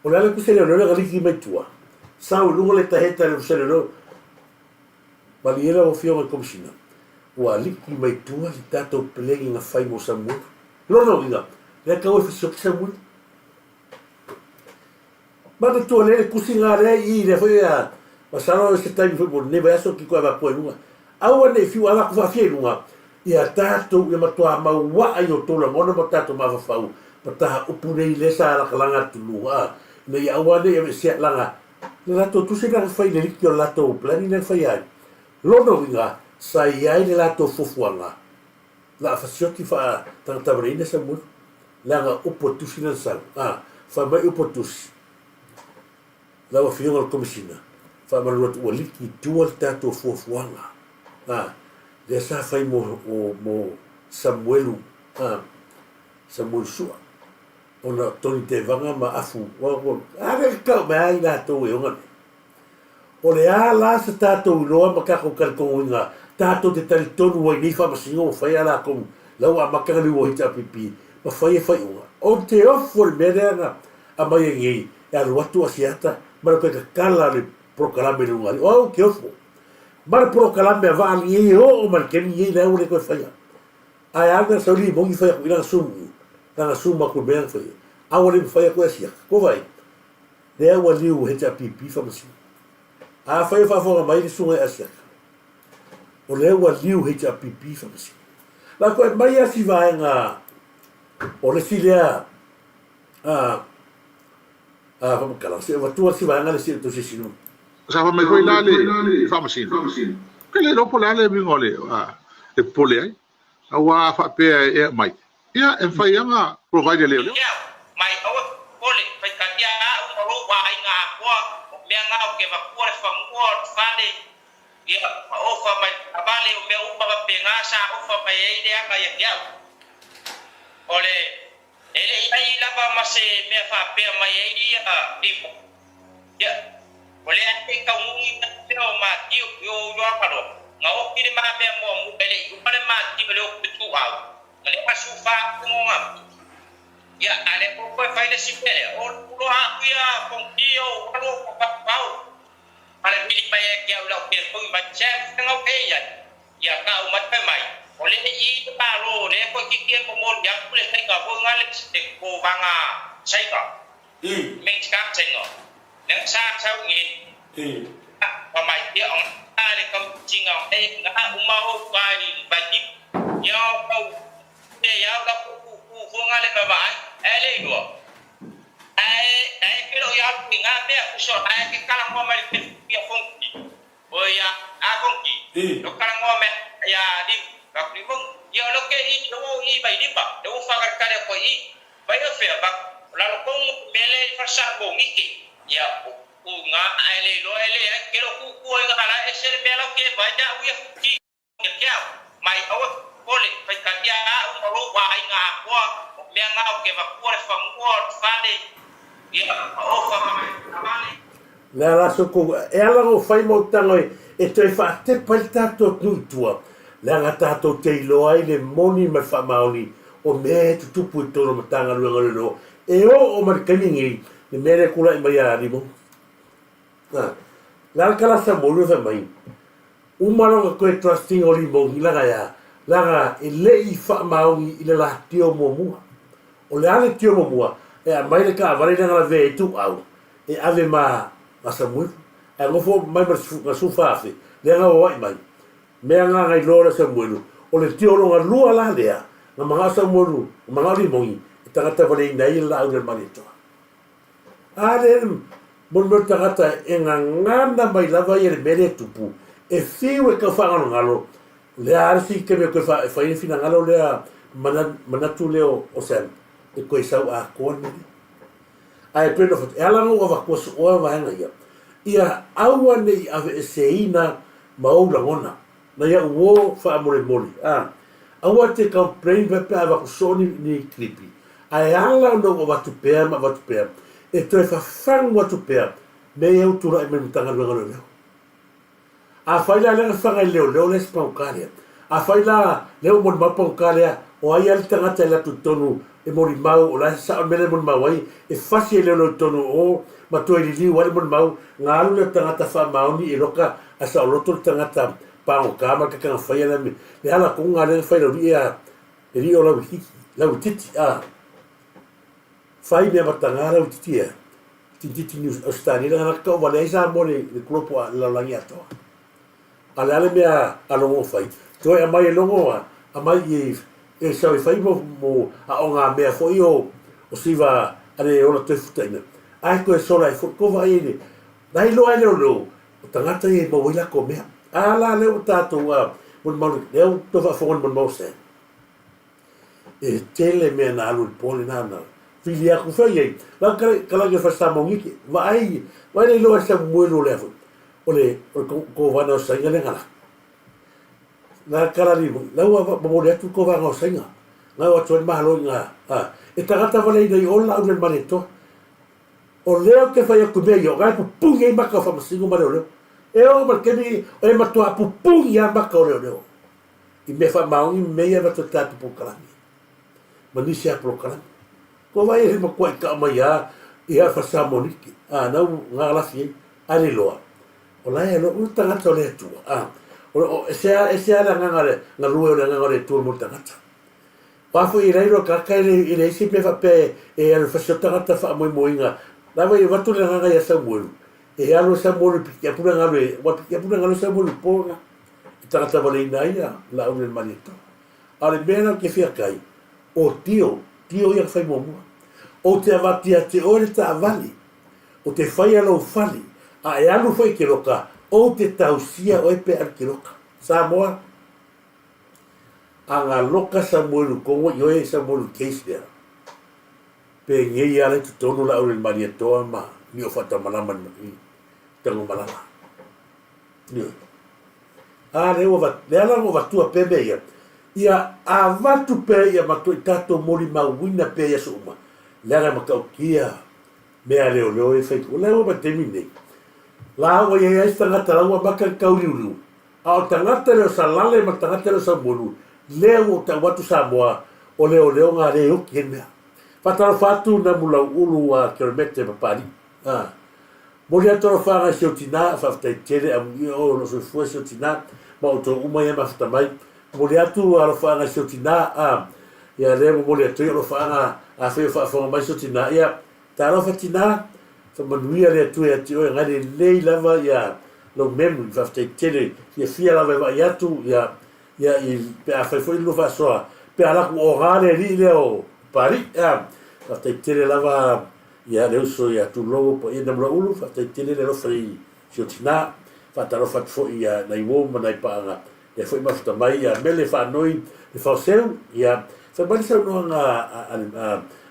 O la ku se leo leo ngali mai tua. Sau lungo le taheta le se leo. Baliera o fio mai komsina. Wa liki mai tua li tato pelegi na fai mo samu. No inga. Le ka o fiso samu. Mana tua le ku singa re I le foi a. Masalo se tai foi por neva aso ki ko va po lunga. Aua ne fiu ala ku fa fie lunga. Ia tato ia matua mau wa ai o tola mono tato ma fa fau. Pata upune le sa la kalanga tulua ne ya wane ya se langa la to tu se ka fai le likio la to plani le fai ai lono vinga sai ai le la to fofuanga la fasioti fa tanta brine sa mu langa upotusi na sa fa mai upotusi la wa fiona komishina fa ma lo o liki tu alta to fofuanga le sa fai mo Samuelu Samuel Sua ona toni te vanga ma afu wa ave ka mai la to e ona o le ala sa tato loa ma ka ko ko nga tato te tali tonu wa ni fa ma singo fa ya la ko la wa ma ka li wo ita pipi ma fa ye fa o te offer medena a mai ngi ya lo tu asiata ma ko ka kala le proclame lu ngali o ke ofo ma proclame va ali o ma ke ni le o le ko fa ya ai aga so li mo ngi fa ya ila sumu na suma ko ben foi Awale mfaya kwa sia. Ko vai. Lea wa liu he ta pipi fa masi. A fai fa fo mai sunga asia. O lea wa liu he ta pipi fa masi. La ko mai asi vai nga o le silea fa kala se va tu si vai nga le si to si sinu. Sa fa mai foi lale fa machine. Ke le lopo lale mi ngole e pole ai. Awa fa pe e mai. Ia e fai nga provide le. Mai awa pole fai katia o ro wa nga kwa me nga o ke va kwa fa mo fale. Ia o fa mai abale o me o pa pe nga sa o fa mai e de nga ya. Ole ele ai la ba ma se me fa pe mai e tipo. Ya ole ate ka ungi na pe o ma ki yo pa ro nga o ki ma me mo mu ele u pa ma ki le o tu au ale pa su fa ko nga ya ale ko ko fa le si pele o lo ha ya con kio alo pa pa ale mi pa ya ki au la pe ko ma chef nga o ke ya ka u ma pe mai ole i pa ro le ko ki ki ko mo ya ku le kai ka ko nga le se ko ba nga sai ka me ka sai ngo nang sa sao ngin pa mai dia on ale kam jinga e nga umau kai ba di yo ko te ya da ku nga le ba ele do ai pero ya pinga be ku so ai ke kala mo mai ke ya fonki o ya a fonki lo kala mo me ya di ka ni mo yo lo ke i do i ba di ba do fa ka kale ko i ba yo fe ba la lo ko mele fa sa ko miki ya nga ele lo ele kero ku nga ala ese melo ke vaya uya ki ke mai awa pole pa katia o ro wa nga kwa me nga o ke va kwa fa mo fale ya o fa mai amale La so ko e ala o fai mo tango e te fa te palta to tua. La ngata to te lo ai le moni ma fa mauni o me tu pu to no tanga lo e o mar kaningi le mere kula i mai ari mo. La kala sa mo fa mai. Umaro ko e trusting o li mo la ya. La e le i fa mauni i le la tio mo mua. O le ale tio mo mua e a mai le ka vale na ve tu au. E ave ma asa muito é não vou mais na sufafe le nga vai mai me nga ngai lora sa muito o le tio longa lua la lea na manga sa muito manga li moi tangata vale nei la au malito ale mon mo tangata e nga ngana mai la vai e mele tupu e fiu e ka fa ngalo le arsi ke me ko fa in fina ngalo le mana tu leo o sen e ko isa a kon ai peno fat ela no va ko o va nga ia aua nei ave seina maula ngona na ia uo fa amore moli aua te complain pe ava ko soni ni klipi ai ala no va tu pe ma va tu pe e te fa fang va tu pe me eu tu ra me tanga lo lo a faila le fa ga le les paukaria a faila le mo ma paukaria o ai al tanga te la tu tonu e mori mau o la sa mele mon mau ai e fasi le lo tonu o ma to ili li wale mon mau ngalu le tangata fa mau ni e loka asa o loto tangata pa o kama ka kan fa yana mi le ala ko ngale fa lo ri e ri o la wititi fai me matanga la wititi titi news australia na ka wale sa mo le klopo la langiato ala ale me a lo fai to e mai lo a mai e sa e fai mo a onga me fo io o siva ale o te futena ai ko sola fo ko vai ni dai lo ai lo tangata e mo ila ko me ala le o tato wa mon mo le o to va fo mon mo se e tele me na lo pole na filia ku fa ye la kala ke fa sa mo ngi vai le lo sa mo lo le fo ole ko va no sa ngale ngala na kala li la wa mo le tu ko va no sa nga na wa tu ma lo nga e tangata vale dei o la un maneto o leo ke fai ku be yo ga pu ngai ma ka fa masingo ma leo e o ma ke ni e ma tu pu ya ma ka leo i me fa ma un me ya va tu ta pu kala ma ni sia pro kala ko vai e ma ko ka ma ya ia fa sa moniki na nga la fi ale lo o la e lo un tanga to le tu o se la nga ngare na ruo le nga ngare tu mo tanga Pafu i reiro kaka i reisi pe whape e anu whasiotanga ta wha moi moinga. Lawa i watu le nganga ia Samuelu. E alo Samuelu piki apuna ngalo e. Wa piki apuna ngalo Samuelu pōna. I tangata wale ina ia la unen manito. Ale mena ke fia kai. O tio ia whai momua. O te avatia te ore ta avali. O te whai alo whali. A e anu whai ke roka. O te tausia o e pe al ke roka. Samoa. Anga loka Samuelu kongo yo e Samuelu case there. Pe ngei ale tu tonu la ulen mania toa ma ni o fata malaman i tango malala. Ni. A le o va le ala o va tua pe be ia. Ia a vatu pe ia ma tu tato mori ma wina pe ia suma. Le ala ma kau kia me ale o leo e fai o leo ba temine. La o ia esta ngata la o baka kau riu. A o tangata leo salale ma tangata leo Samuelu. Leo ta watu Samoa o leo ngā reo kena. Whatara whatu na mula ulu a kilomete papari. Mori atoro whanga sio tina, whaftai tere a mui o no so fua sio tina, ma o tō umai ema whatamai. Mori atu alo whanga sio tina, ia leo mori atu alo whanga a wheo whanga mai sio tina. Ia, ta alo whatina, whamanuia le atu e ati o ngare lei lava ia lo memu, whaftai tere, ia fia lava i atu, ia i pe a whai fwoi lufa soa, pe a laku o ngare ri leo pari, whaftai tere lava ia leo so ia tu logo po ia namura ulu, whaftai tere le rofa i sio tina, whata rofa tfo ia nai wo ma nai paanga, ia fwoi mafuta mai, ia mele whanoi, le whaoseu, ia whamari sau noanga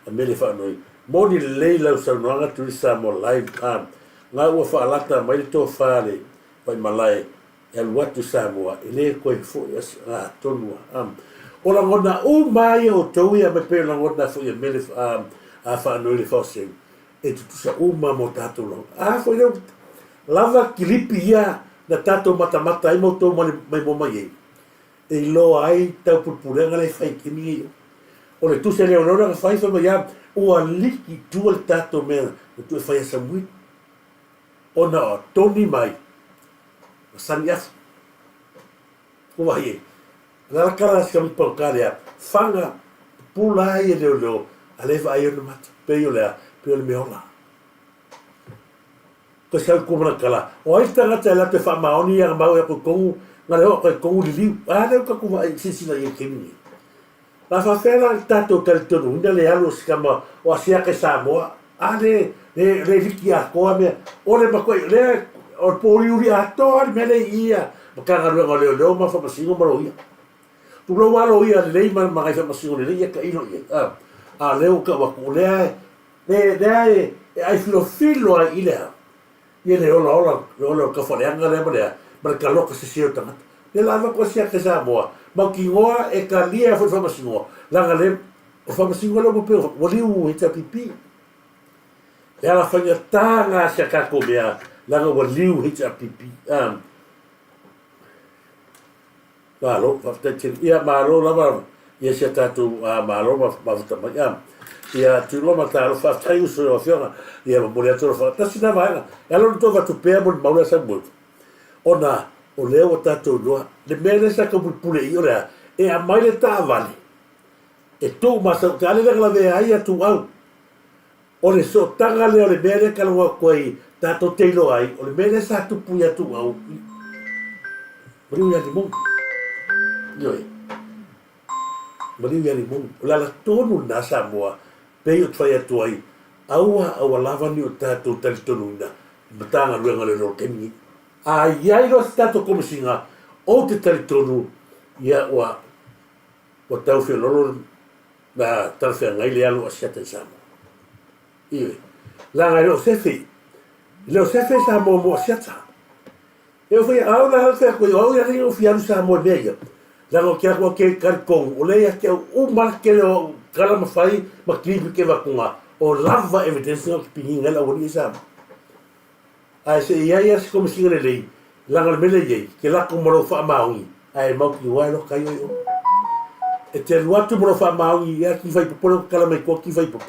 a mele whanoi, moni lei lau sau noanga Turisi Samoa live, ngā ua whaalata mai le tō whare, pai malai, e watu Samoa, e le koe fo ia tonua. O la ngona o mai o tau ia me pe la ngona fo ia mele a whanoi le whaoseu. E tutusa o ma mo tato lau. Fo ia lava kilipi ia na tato mata ai mo tau mai mo mai ei. E lo ai tau purpurenga le whai kimi ei. O le tuse leo lora ka whai whama ia o a liki tua le tato mea na tu e whai asa mui. O na o toni mai. Sani afu. Kua hie. Ngara kara si kami pau karea. Whanga pula ai e leo. A lewa ai ona mata. Peo lea. Peo le meola. Ko siau kumana kala. O ai tangata e lape wha maoni ia mau e ko kongu. Ngā leo koe kongu li liu. Leo ka kuma ai sisina i e kemini. La whawhera tato talitonu. Hunda le alu sikama o asiake Samoa. Le liki a koa mea. O le makoi. Le o pori uri atoa mele ia makanga ruanga leo ma whamasingo maro ia tulo walo ia lei ma magai whamasingo lei ia ka ino ia leo ka waku lea e ai filo ai ilea ia le ola ka whareanga lea ma ka loka se seo tangata le lava kwa sia ke Samoa ma ki ngoa e ka lia fo whamasingo langa le o whamasingo leo mo peo waliu hita pipi e ala whanga tanga sia kako mea langa wa liu hita pipi malo whaftai ia malo lava ia sia tatu malo mawhtamai ia tulo mataro whaftai uso o whionga ia mori atoro whakatasi na vaenga ia lona tō watu pēa mori maura sa mwutu ona o leo o tatu noa le mele sa ka pule i orea e a mai le ta vale e tō masa ka ale la ve ai atu au o le so tanga leo le mele ka loa koe tato teilo ai, o le mene sa tupu ia tu au. Mariu ia limong. Ioi. Mariu ia limong. O lala tonu na Samoa, pei o twai atu ai, aua lava ni o tato tali tonu ina, matanga luenga le ro kemi. A iai ro tato komisinga, o te tali tonu, ia wa tau whio lolo na tarwhia ngai le alu a siata i Samoa. Ioi. Langa ro sefi, leo sefe sa mo siata. Eu fui au na halfe ko au ya ringo fiaru sa mo meia. La ko kia ko ke karkong, o le ya ke o marke o kala ma fai ma klipi ke va kunga. O lava evidence no pinga la woni sa. Ai se ia se como singa le la ngal mele ye ke la ko mo fa maui. Ai mau ki wa no kai yo. E te luatu mo fa maui ya ki vai popo kala mai ko ki vai popo.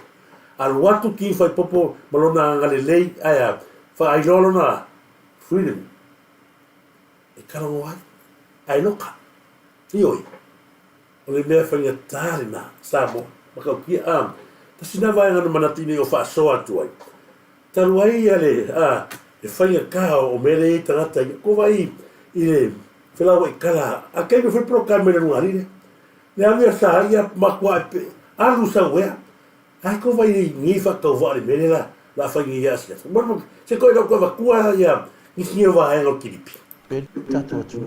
Al watu ki vai popo malona ngale lei ai fa ai lolo na freedom e kala mo ai loka ioi o le mea whainga tāre na Samoa makau kia tasina vai ngana manatini o whaasoa atu ai taru ai ale e whainga kao o mele i tangata ko vai i le whilawa i kala a kei me whipro ka mele rungarire le amia sa ia makua e pe alu sa wea ai ko vai i ngi whakau wale mele la whainga i asia se koe lau koe wakua ia ngi wa haenga o kiripi pe tatou atu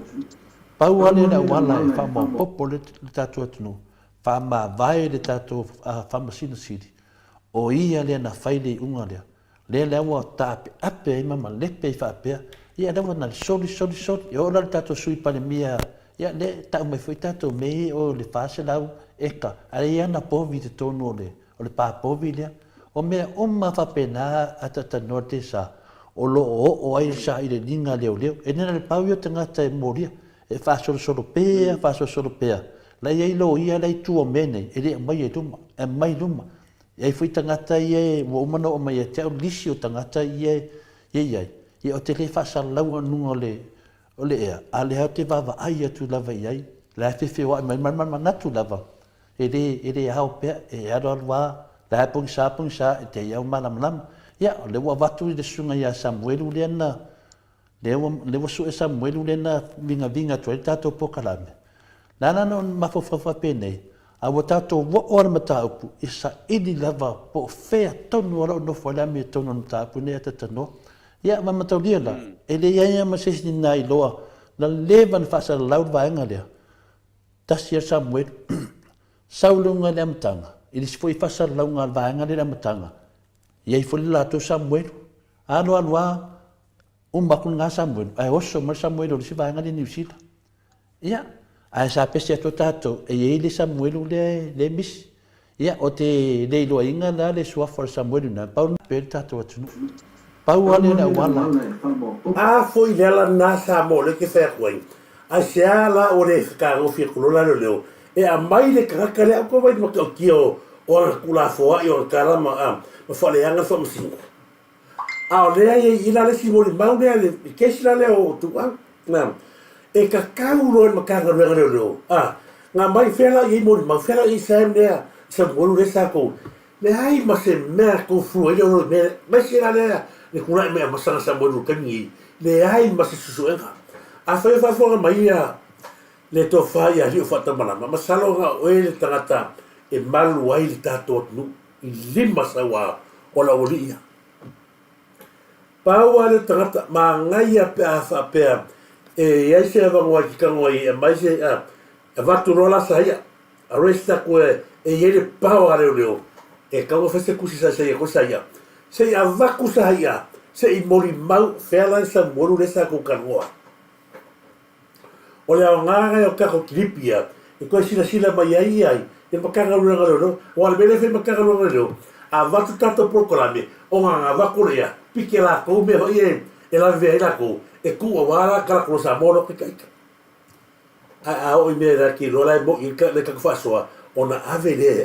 pau ale na wala e fa mo popo le tatou atu fa ma vai le tatou fa masina sidi o ia le na faile unga le wa tape ape i mama lepe fa ape ia da na soli e ora le tatou sui pale mia ia le ta me foi tatou me o le fase lau eka ale ia na povi te tonu o le pa povi le o me o ma fa pena atata norte sa o lo o ai sa i le linga leo e nena le pau yo tangata e moria e fa solo pea la ia lo ia lai tu o mene e le mai e tuma e mai luma e foi tangata ia o mano o mai e te o lisi o tangata ia ia o te le fa sa lau anu o le ea a le te vava ai atu lava iai la fe wa mai natu lava e le hau pea e aro alwa la pung sa e te ia malam ia le wa vatu i le sunga ia Samuel uliana le wa su e Samuel uliana vinga tu tato pokalame nana no mafofafa pene a wa tato wa ora mata upu isa idi lava po fea tonu ora no fola me tonu mata upu ne tatano ia ma mata uliana ele ia ma se nai loa la levan fa sa lau vaenga le tasia Samuel saulunga le mtanga ili foi fa sa lau nga vaenga le mtanga ia foi la to Samuel ano anwa makun nga Samuel ai oso ma Samuel o si vaenga le New Zealand ia ai sa pese to tato e ele Samuel le mis ia o te le lo inga la le sua for Samuel na pau pe tato atu pau ale na wala foi lela na Samoa le ke fa koe ai se ala o le ka o fi kulola leo e a mai le kaka le ko vai mo kio o kula foa i o kala ma fa le anga fa musinga a le ai ila le si mo le mau le ke sila le o tu na e ka kaulo e makanga reo nga mai fela i mo ma fela i sem dea sa mo le sa ko le ai ma se mer ko fu e yo me se la le kula me ma sa mo lu kani le ai ma se su enga a fa mai ya le to fa ya ri fa ta mana ma salo nga o le tangata e malu ai le tato nu i lima sa wa o la olia pa wa le tangata ma ngai a fa pe e ai se va mo ki kango e mai se va tu rola sa ia a resta ko e ele pa leo e ka fa se kusi sa se ko sa ia se a va ku sa ia se i mori mau fela sa moru le sa ko kangoa o le nganga o ka ko tripia e ko sila mai ai e makanga runga leo o al bele fe makanga runga leo a va tu tato proclame o nga va ko ia pikela ko me e la vera ko e ku o wala kala ko sa molo ke kai a o me da ki rola mo in ka le ka fa so ona avele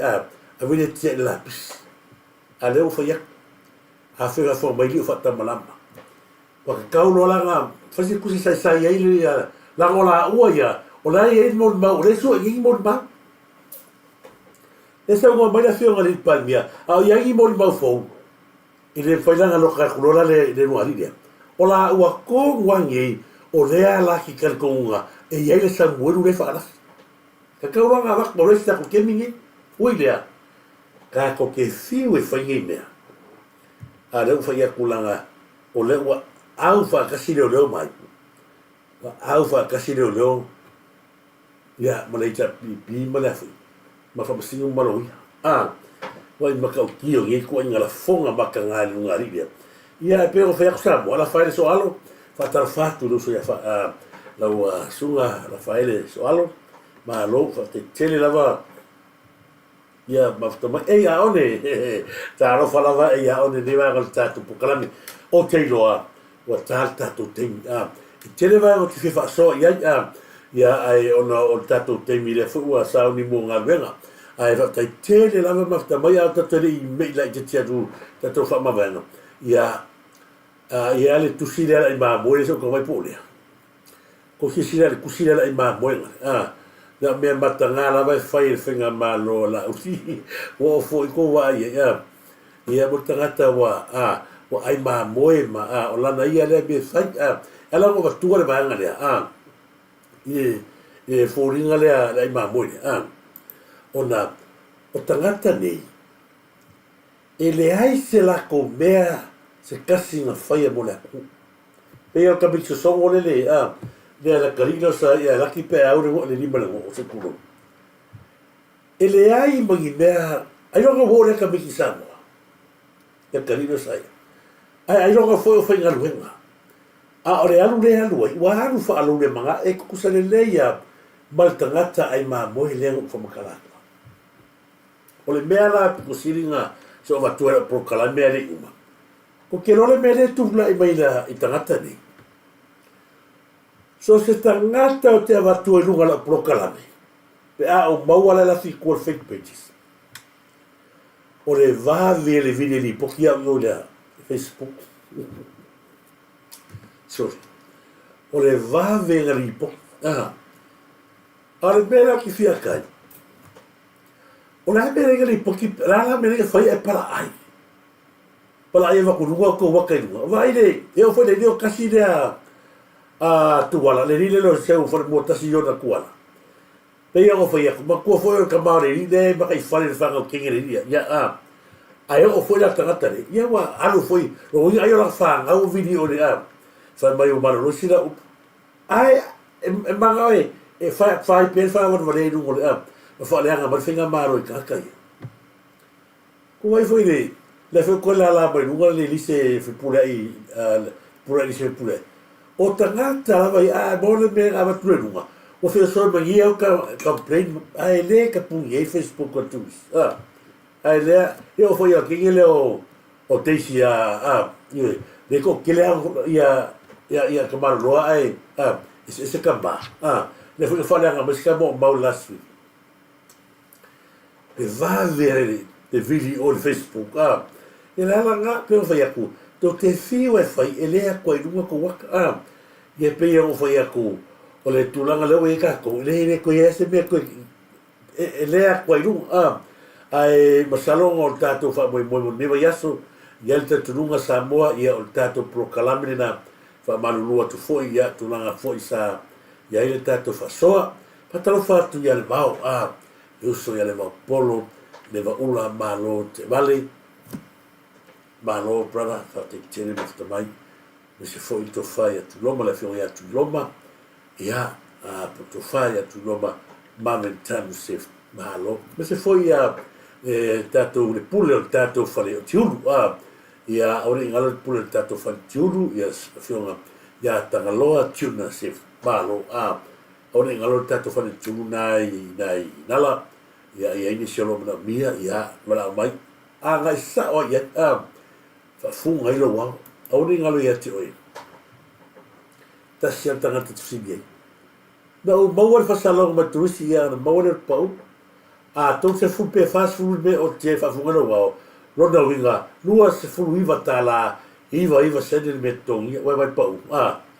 te lapis a le o fa ya a fe la forma ili fa ta malama wa ka uno la nga fa si ku si sai ai la rola o ya o la e mo ma o le so i mo ma esa o mai la fe o le palmia a ya i mo ma fo ile fa la lo ka rola le no ali o la ua ko wangi o lea la ki kalkonga e ia le Samuel le fa ka ka ua nga mo le sta ko kemingi ui lea ka ko ke fiu e fa ngi a le fa ia kulanga o le ua au fa ka si le mai au fa ka si le ya mo le ta pi ma la fu ma fa singu ma lo wai ma ka ki o ngi ko nga la fonga ma ka nga lu ngari dia ia pero fa Samoa la fa so alo fa tar fatu lo so ya fa la sunga la fa so alo ma lo fa te tele lava ia ma fa ma e a one ta ro fa lava e a one de va gal tatu po kalami o te loa o tatu te tele va o te fa so ia ai ona o tatu te mi le fu a sa ni mo nga venga ai fa te tele lava ma fa ma ia tatu le me la te tatu tatu fa ma venga ia ia le tusile ai ma mo so ko vai pole ko si sila le kusila ai ma mo na me matanga la vai fai finga malo la usi wo fo ko wa ia mo tangata wa wa ai ma moe ma o lana ia le be fai ala mo tu le banga le fo ringa le ai ma moe ona o tangata nei ele ai se la ko mea se kasi na fai mo le pe o ka bicho so mo le le la carino sa ia la ki pe au le ni mala o se kulo ele ai mo ngi mea ai ro go le ka bicho Samoa le carino sa ai ro go foi o fai ngaluenga ore alu le alu wa alu fa alu le manga e ku sa le ia mal tangata ai ma mo le fo makala o le mea la ko siringa so va tu pro kala mea le uma ko ke lo le mea le tu la i mai la i tangata ni so se tangata o te avatu e lunga la prokalame. Pe o maua la fi kua fake pages. O le vave le vide li poki au le Facebook. Sorry. O le vave nga li poki. A le mera ki fia kai. O le mera nga li poki. La mera nga fai e para ai. Para ai wa kurunga ko waka inunga. Vai le, e o foi le dio kasi lea tuala le rile lo se o for mo tasi yo na kuala pe ia o foi ma ko foi o kamare rile ma kai fale fa o kingere ia ai o foi la tangata le ia wa alu foi o ia yo la fa au video le fa mai o maro sila ai manga e fa pe fa o vale no le fa le anga ma finga maro ka kai ko ai foi le fe ko la mai no le lise fe pulai pulai lise pulai o tangata vai bole me ava trunga o fe so me ia ka complain ai le ka pungi Facebook ko tu ai le eu foi aqui ele o teixi ie le ko que le ia ka malo ai ese kamba le foi fala nga mas ka mo maulasfi e va ver de video o Facebook e la nga pe o foi aku to te fiu e fai e lea koe runga ko waka ia pei o fai aku o le tulanga leo e kako le koe ese mea koe e lea koe runga ai masalonga o tato fa moi newa yaso ia le tatununga Samoa ia o tato prokalamine na fa malulua tu foi ia tulanga foi sa ia ile tato fa soa patalo fa tu ia le vau eu so ia le vau polo le va ula malo te vale malo brother fa te tere mo te mai me se foi to fai tu loma la fio ia tu loma ia to fai tu loma momentan se malo me se foi ia tato le pule o tato fale o tiulu ia ore ngalo pule tato fale tiulu ia fio ia tangaloa tuna se malo ore ngalo tato fale tiulu nai nala ia ini se lo na mia ia wala mai ngai sa o ia fa funga ilo wa au ni ngalo ia te oi ta sia tanga te tsinge na o mawar fa sala ma Turisi ia na mawar pau to se fu pe fast food me o te fa funga no wa lo na winga lua se fu iva tala iva sede me tongi wa vai pau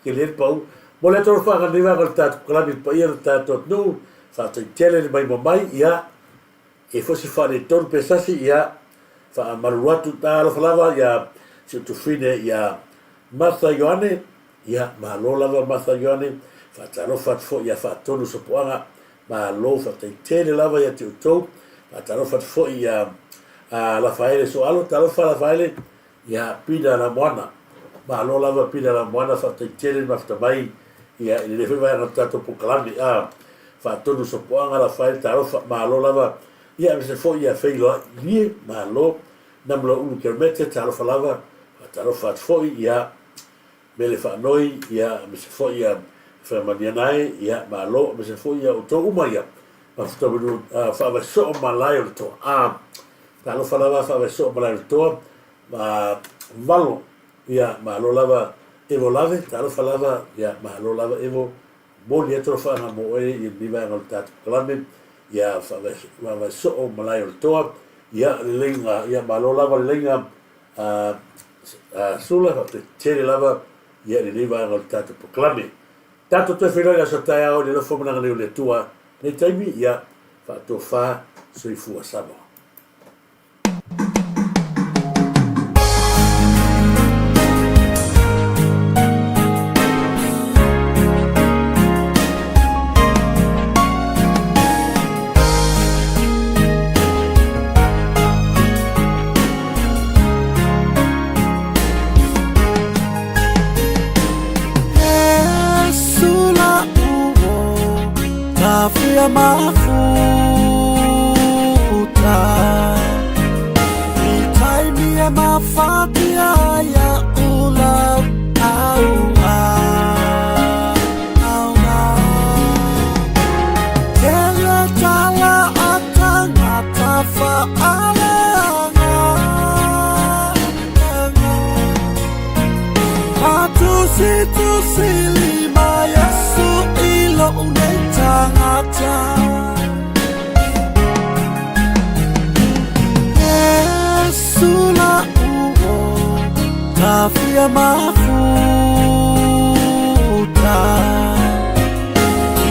ke le pau mo le tor fa ga ni va ga ta kala mi pa ia ta to no fa te tele mai mai ia e fosse fare tor pesasi ia fa maruatu ta la falava ia se tu fine ia Martha Ioane ia malo lava Martha Ioane fa talo fa fo ia fa tonu so poanga malo fa te tele lava ia te to fa talo fa fo ia la faele so alo talo fa la faele ia pida la moana malo lava pida la moana fa te tele ma fa mai ia le fe vai na tato po kalami fa tonu so poanga la faele talo fa malo lava ia se fo ia feilo li malo namlo un kilometre talo fa lava talo fa fo ia mele fa noi ia me se fo ia fa manianai ia malo me se fo ia o to umaia ma sto bulu fa va so malai o to talo fa lava fa va so malai o to ma valo ia malo lava evo lave talo fa lava ia malo lava evo mo ia tro fa na mo e ni va no tat klame ia fa va so malai o to ia lenga ia malo lava lenga sula te tere lava ia le leva al tato proclame tato te filo la sotaya o le fo na le tua Le taimi ia whaatofa soifua Samoa. Afia mafuta itaimia mafatia ya ula kele tala atanga tafa alanga tusili Yesu ilo unetangata Yesu la uo tafia mafuta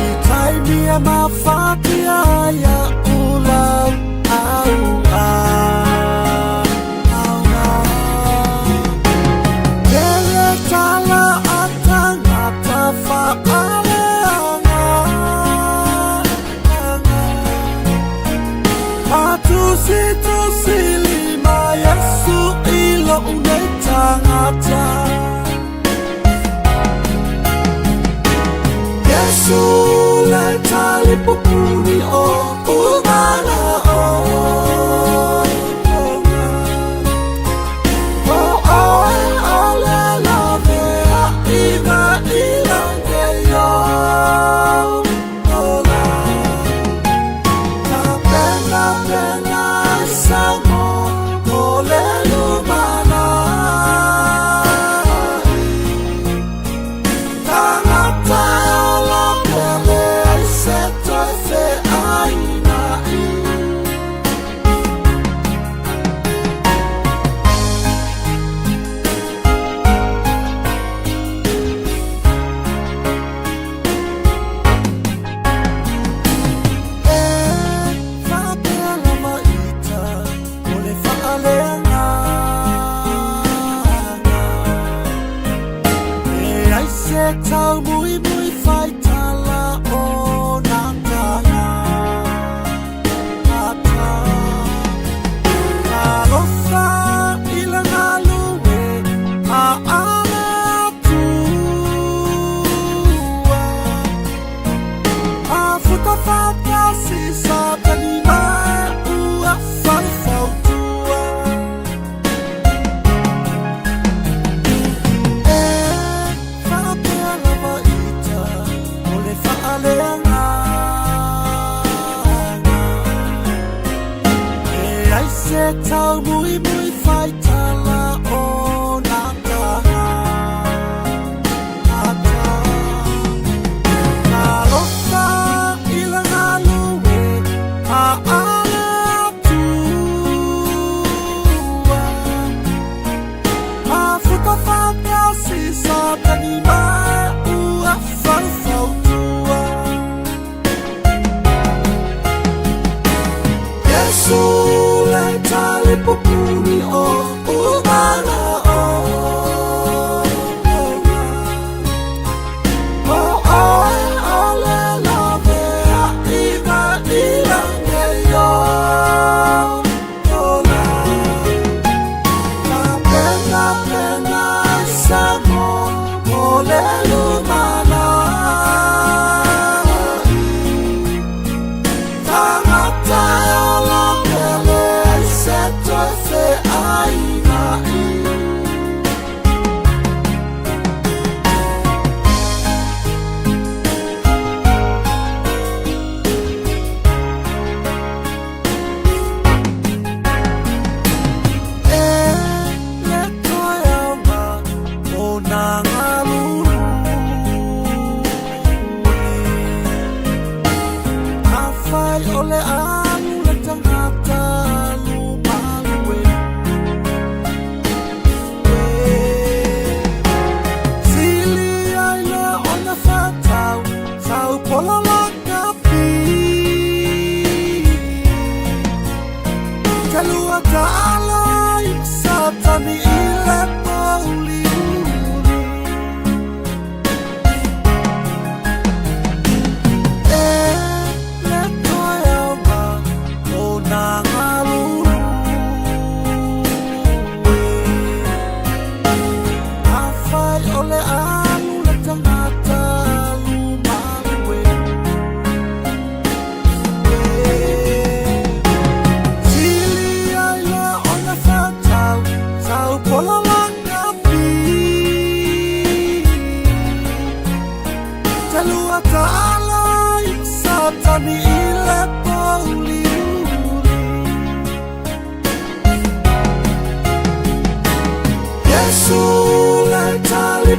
itaimia mafatia ya ula kele tala atanga tafa tusili Yesu ilo unetangata Yesu leta lipupuni o umana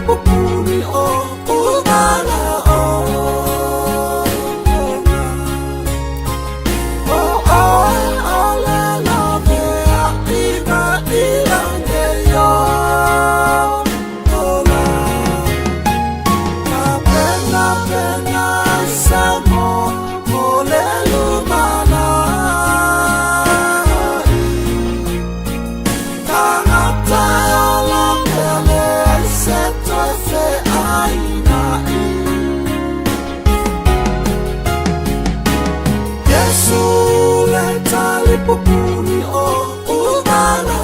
pupuri o umala o pupuri o umala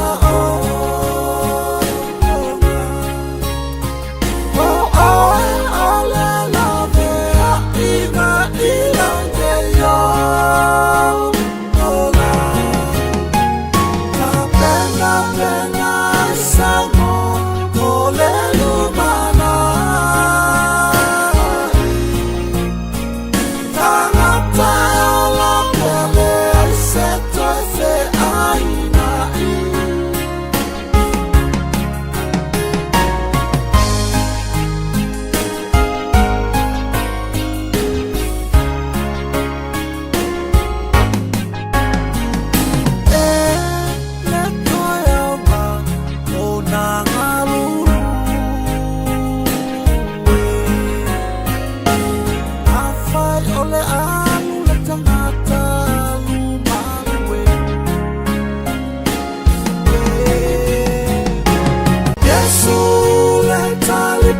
o ala la vea ina ilange yo ola pena pena samo ole lumana tangata ala pele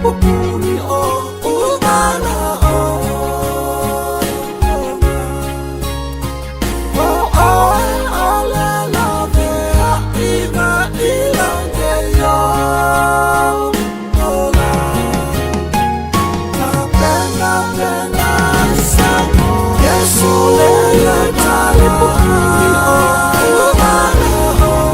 pupuri o umala o ala la vea ina ilange yo ola pena pena samo Yesu le tali pupuri o umala o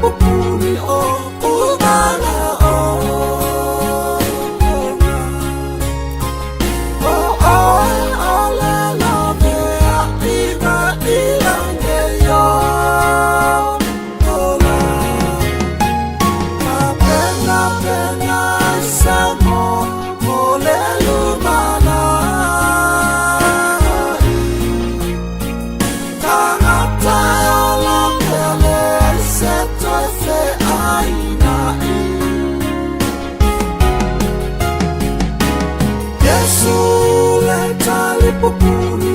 pupuri o umala o ala la vea ina ilange yo ola pena pena samo ole lumana tangata ala pele Yesu le tali pupuri